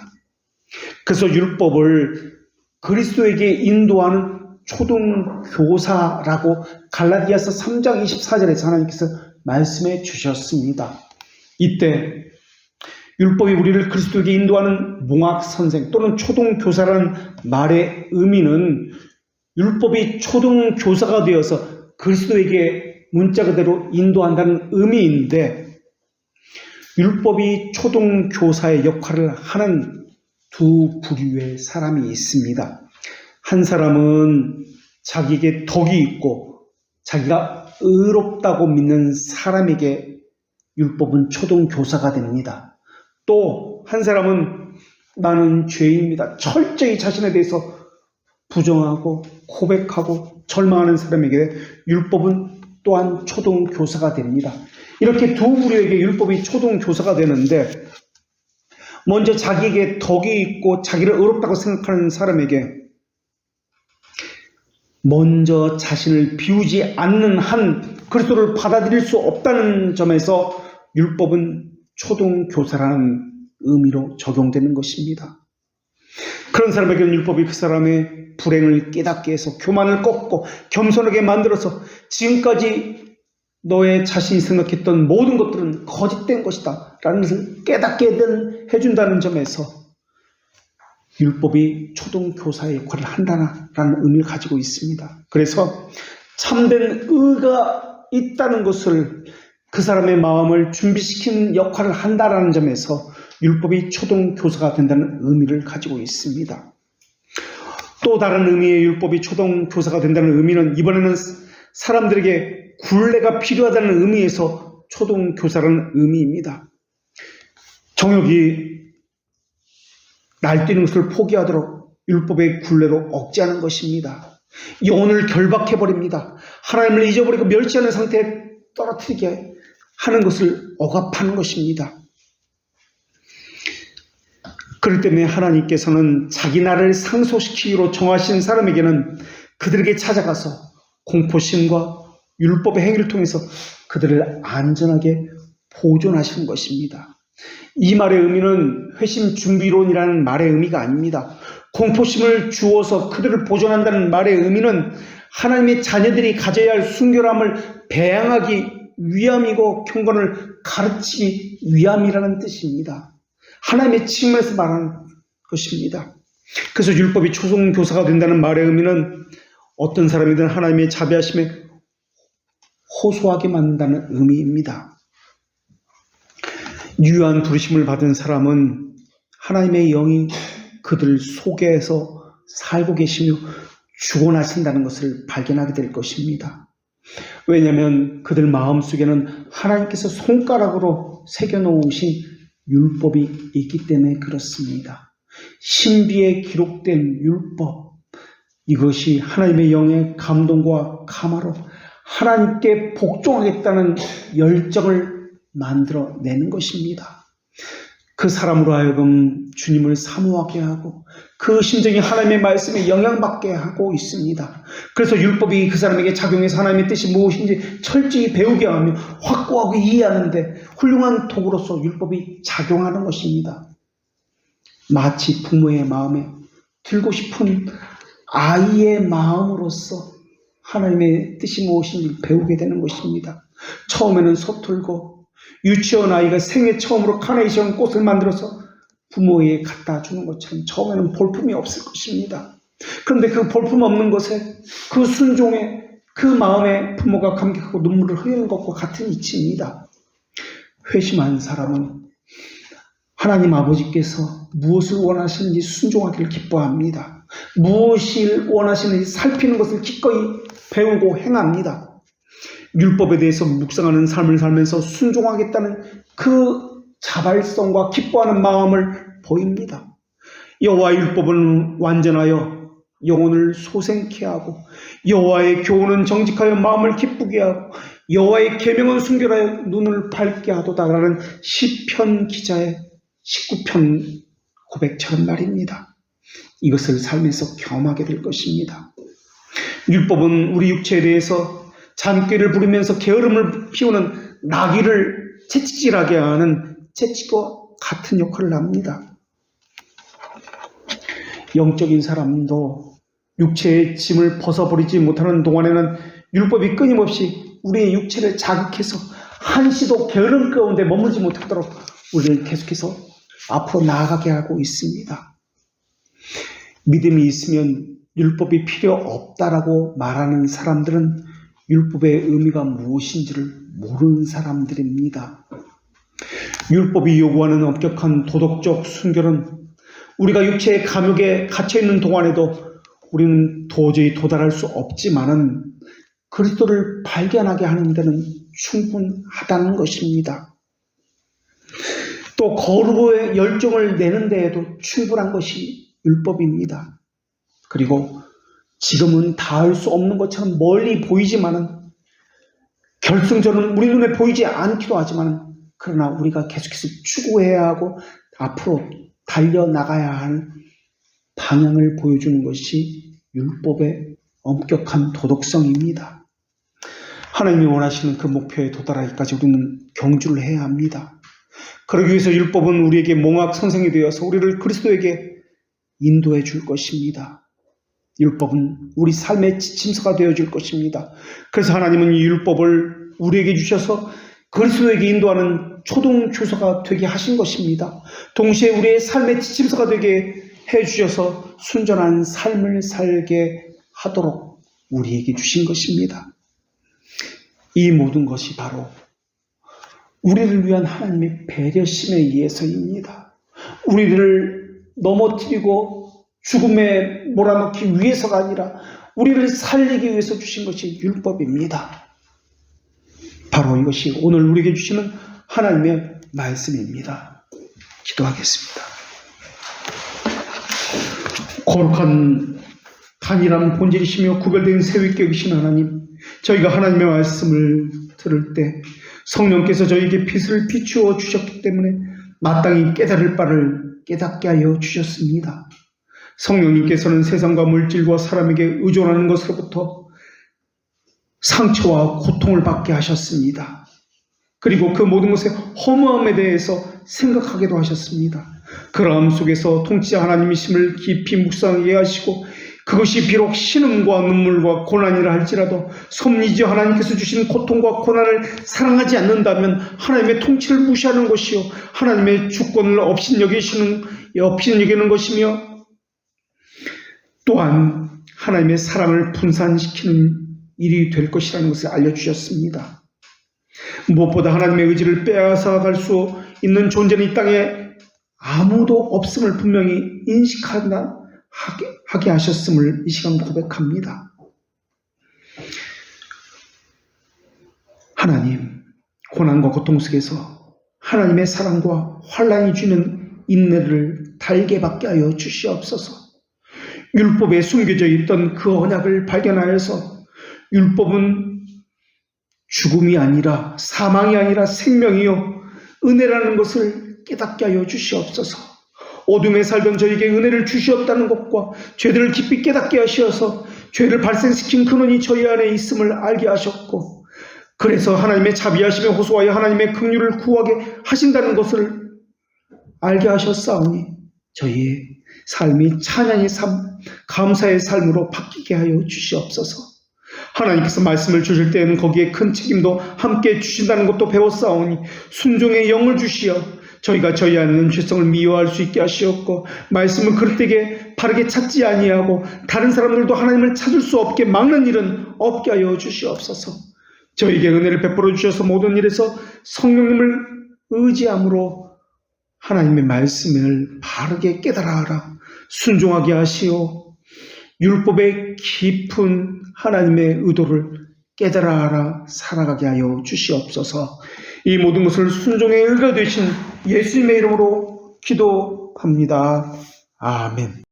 그래서 율법을 그리스도에게 인도하는 초등교사라고 갈라디아서 3장 24절에서 하나님께서 말씀해 주셨습니다. 이때 율법이 우리를 그리스도에게 인도하는 몽학선생 또는 초등교사라는 말의 의미는 율법이 초등교사가 되어서 그리스도에게 문자 그대로 인도한다는 의미인데 율법이 초등교사의 역할을 하는 두 부류의 사람이 있습니다. 한 사람은 자기에게 덕이 있고 자기가 의롭다고 믿는 사람에게 율법은 초등교사가 됩니다. 또 한 사람은 나는 죄인입니다. 철저히 자신에 대해서 부정하고 고백하고 절망하는 사람에게 율법은 또한 초등교사가 됩니다. 이렇게 두 부류에게 율법이 초등교사가 되는데 먼저 자기에게 덕이 있고 자기를 의롭다고 생각하는 사람에게 먼저 자신을 비우지 않는 한 그리스도를 받아들일 수 없다는 점에서 율법은 초등교사라는 의미로 적용되는 것입니다. 그런 사람에게는 율법이 그 사람의 불행을 깨닫게 해서 교만을 꺾고 겸손하게 만들어서 지금까지 너의 자신이 생각했던 모든 것들은 거짓된 것이다 라는 것을 깨닫게 해준다는 점에서 율법이 초등교사의 역할을 한다는 의미를 가지고 있습니다. 그래서 참된 의가 있다는 것을 그 사람의 마음을 준비시키는 역할을 한다는 점에서 율법이 초등교사가 된다는 의미를 가지고 있습니다. 또 다른 의미의 율법이 초등교사가 된다는 의미는 이번에는 사람들에게 굴레가 필요하다는 의미에서 초등교사라는 의미입니다. 정욕이 날뛰는 것을 포기하도록 율법의 굴레로 억제하는 것입니다. 영혼을 결박해버립니다. 하나님을 잊어버리고 멸시하는 상태에 떨어뜨리게 하는 것을 억압하는 것입니다. 그렇기 때문에 하나님께서는 자기 나라를 상속시키기로 정하신 사람에게는 그들에게 찾아가서 공포심과 율법의 행위를 통해서 그들을 안전하게 보존하시는 것입니다. 이 말의 의미는 회심 준비론이라는 말의 의미가 아닙니다. 공포심을 주어서 그들을 보존한다는 말의 의미는 하나님의 자녀들이 가져야 할 순결함을 배양하기 위함이고 경건을 가르치기 위함이라는 뜻입니다. 하나님의 측면에서 말하는 것입니다. 그래서 율법이 초등교사가 된다는 말의 의미는 어떤 사람이든 하나님의 자비하심에 호소하게 만든다는 의미입니다. 유한 부르심을 받은 사람은 하나님의 영이 그들 속에서 살고 계시며 주권하신다는 것을 발견하게 될 것입니다. 왜냐하면 그들 마음속에는 하나님께서 손가락으로 새겨놓으신 율법이 있기 때문에 그렇습니다. 신비에 기록된 율법, 이것이 하나님의 영의 감동과 감화로 하나님께 복종하겠다는 열정을 만들어내는 것입니다. 그 사람으로 하여금 주님을 사모하게 하고 그 심정이 하나님의 말씀에 영향받게 하고 있습니다. 그래서 율법이 그 사람에게 작용해서 하나님의 뜻이 무엇인지 철저히 배우게 하며 확고하고 이해하는데 훌륭한 도구로서 율법이 작용하는 것입니다. 마치 부모의 마음에 들고 싶은 아이의 마음으로서 하나님의 뜻이 무엇인지 배우게 되는 것입니다. 처음에는 서툴고 유치원 아이가 생애 처음으로 카네이션 꽃을 만들어서 부모에게 갖다 주는 것처럼 처음에는 볼품이 없을 것입니다. 그런데 그 볼품 없는 것에 그 순종에 그 마음에 부모가 감격하고 눈물을 흘리는 것과 같은 이치입니다. 회심한 사람은 하나님 아버지께서 무엇을 원하시는지 순종하기를 기뻐합니다. 무엇을 원하시는지 살피는 것을 기꺼이 배우고 행합니다. 율법에 대해서 묵상하는 삶을 살면서 순종하겠다는 그 자발성과 기뻐하는 마음을 보입니다. 여호와의 율법은 완전하여 영혼을 소생케 하고 여호와의 교훈은 정직하여 마음을 기쁘게 하고 여호와의 계명은 순결하여 눈을 밝게 하도다라는 시편 기자의 19편 고백처럼 말입니다. 이것을 삶에서 경험하게 될 것입니다. 율법은 우리 육체에 대해서 잔꾀를 부리면서 게으름을 피우는 나귀를 채찍질하게 하는 채찍과 같은 역할을 합니다. 영적인 사람도 육체의 짐을 벗어버리지 못하는 동안에는 율법이 끊임없이 우리의 육체를 자극해서 한시도 게으름 가운데 머물지 못하도록 우리를 계속해서 앞으로 나아가게 하고 있습니다. 믿음이 있으면 율법이 필요 없다라고 말하는 사람들은 율법의 의미가 무엇인지를 모르는 사람들입니다. 율법이 요구하는 엄격한 도덕적 순결은 우리가 육체의 감욕에 갇혀있는 동안에도 우리는 도저히 도달할 수 없지만은 그리스도를 발견하게 하는 데는 충분하다는 것입니다. 또 거룩의 열정을 내는 데에도 충분한 것이 율법입니다. 그리고 지금은 닿을 수 없는 것처럼 멀리 보이지만은 결승전은 우리 눈에 보이지 않기도 하지만 그러나 우리가 계속해서 추구해야 하고 앞으로 달려나가야 하는 방향을 보여주는 것이 율법의 엄격한 도덕성입니다. 하나님이 원하시는 그 목표에 도달하기까지 우리는 경주를 해야 합니다. 그러기 위해서 율법은 우리에게 몽학 선생이 되어서 우리를 그리스도에게 인도해 줄 것입니다. 율법은 우리 삶의 지침서가 되어줄 것입니다. 그래서 하나님은 이 율법을 우리에게 주셔서 그리스도에게 인도하는 초등교사가 되게 하신 것입니다. 동시에 우리의 삶의 지침서가 되게 해주셔서 순전한 삶을 살게 하도록 우리에게 주신 것입니다. 이 모든 것이 바로 우리를 위한 하나님의 배려심에 의해서입니다. 우리를 넘어뜨리고 죽음에 몰아넣기 위해서가 아니라 우리를 살리기 위해서 주신 것이 율법입니다. 바로 이것이 오늘 우리에게 주시는 하나님의 말씀입니다. 기도하겠습니다. 거룩한 단일한 본질이시며 구별된 세위격이신 하나님, 저희가 하나님의 말씀을 들을 때 성령께서 저희에게 빛을 비추어 주셨기 때문에 마땅히 깨달을 바를 깨닫게 하여 주셨습니다. 성령님께서는 세상과 물질과 사람에게 의존하는 것으로부터 상처와 고통을 받게 하셨습니다. 그리고 그 모든 것의 허무함에 대해서 생각하게도 하셨습니다. 그러함 속에서 통치자 하나님이심을 깊이 묵상하게 하시고, 그것이 비록 신음과 눈물과 고난이라 할지라도 섭리지 하나님께서 주신 고통과 고난을 사랑하지 않는다면 하나님의 통치를 무시하는 것이요, 하나님의 주권을 업신여기는 것이며, 또한 하나님의 사랑을 분산시키는 일이 될 것이라는 것을 알려주셨습니다. 무엇보다 하나님의 의지를 빼앗아갈 수 있는 존재는 이 땅에 아무도 없음을 분명히 인식하게 하셨음을 이 시간 고백합니다. 하나님, 고난과 고통 속에서 하나님의 사랑과 환난이 주는 인내를 달게 받게 하여 주시옵소서. 율법에 숨겨져 있던 그 언약을 발견하여서 율법은 죽음이 아니라, 사망이 아니라 생명이요 은혜라는 것을 깨닫게 하여 주시옵소서. 어둠에 살던 저에게 은혜를 주시었다는 것과 죄들을 깊이 깨닫게 하셔서 죄를 발생시킨 근원이 저희 안에 있음을 알게 하셨고, 그래서 하나님의 자비하심에 호소하여 하나님의 긍휼을 구하게 하신다는 것을 알게 하셨사오니 저희의 삶이 찬양의 삶, 감사의 삶으로 바뀌게 하여 주시옵소서. 하나님께서 말씀을 주실 때에는 거기에 큰 책임도 함께 주신다는 것도 배웠사오니 순종의 영을 주시어 저희가 저희 안에 있는 죄성을 미워할 수 있게 하시옵고, 말씀을 그릇되게 바르게 찾지 아니하고 다른 사람들도 하나님을 찾을 수 없게 막는 일은 없게 하여 주시옵소서. 저희에게 은혜를 베풀어 주셔서 모든 일에서 성령님을 의지함으로 하나님의 말씀을 바르게 깨달아라, 순종하게 하시오, 율법의 깊은 하나님의 의도를 깨달아라 살아가게 하여 주시옵소서. 이 모든 것을 순종의 의가 되신 예수님의 이름으로 기도합니다. 아멘.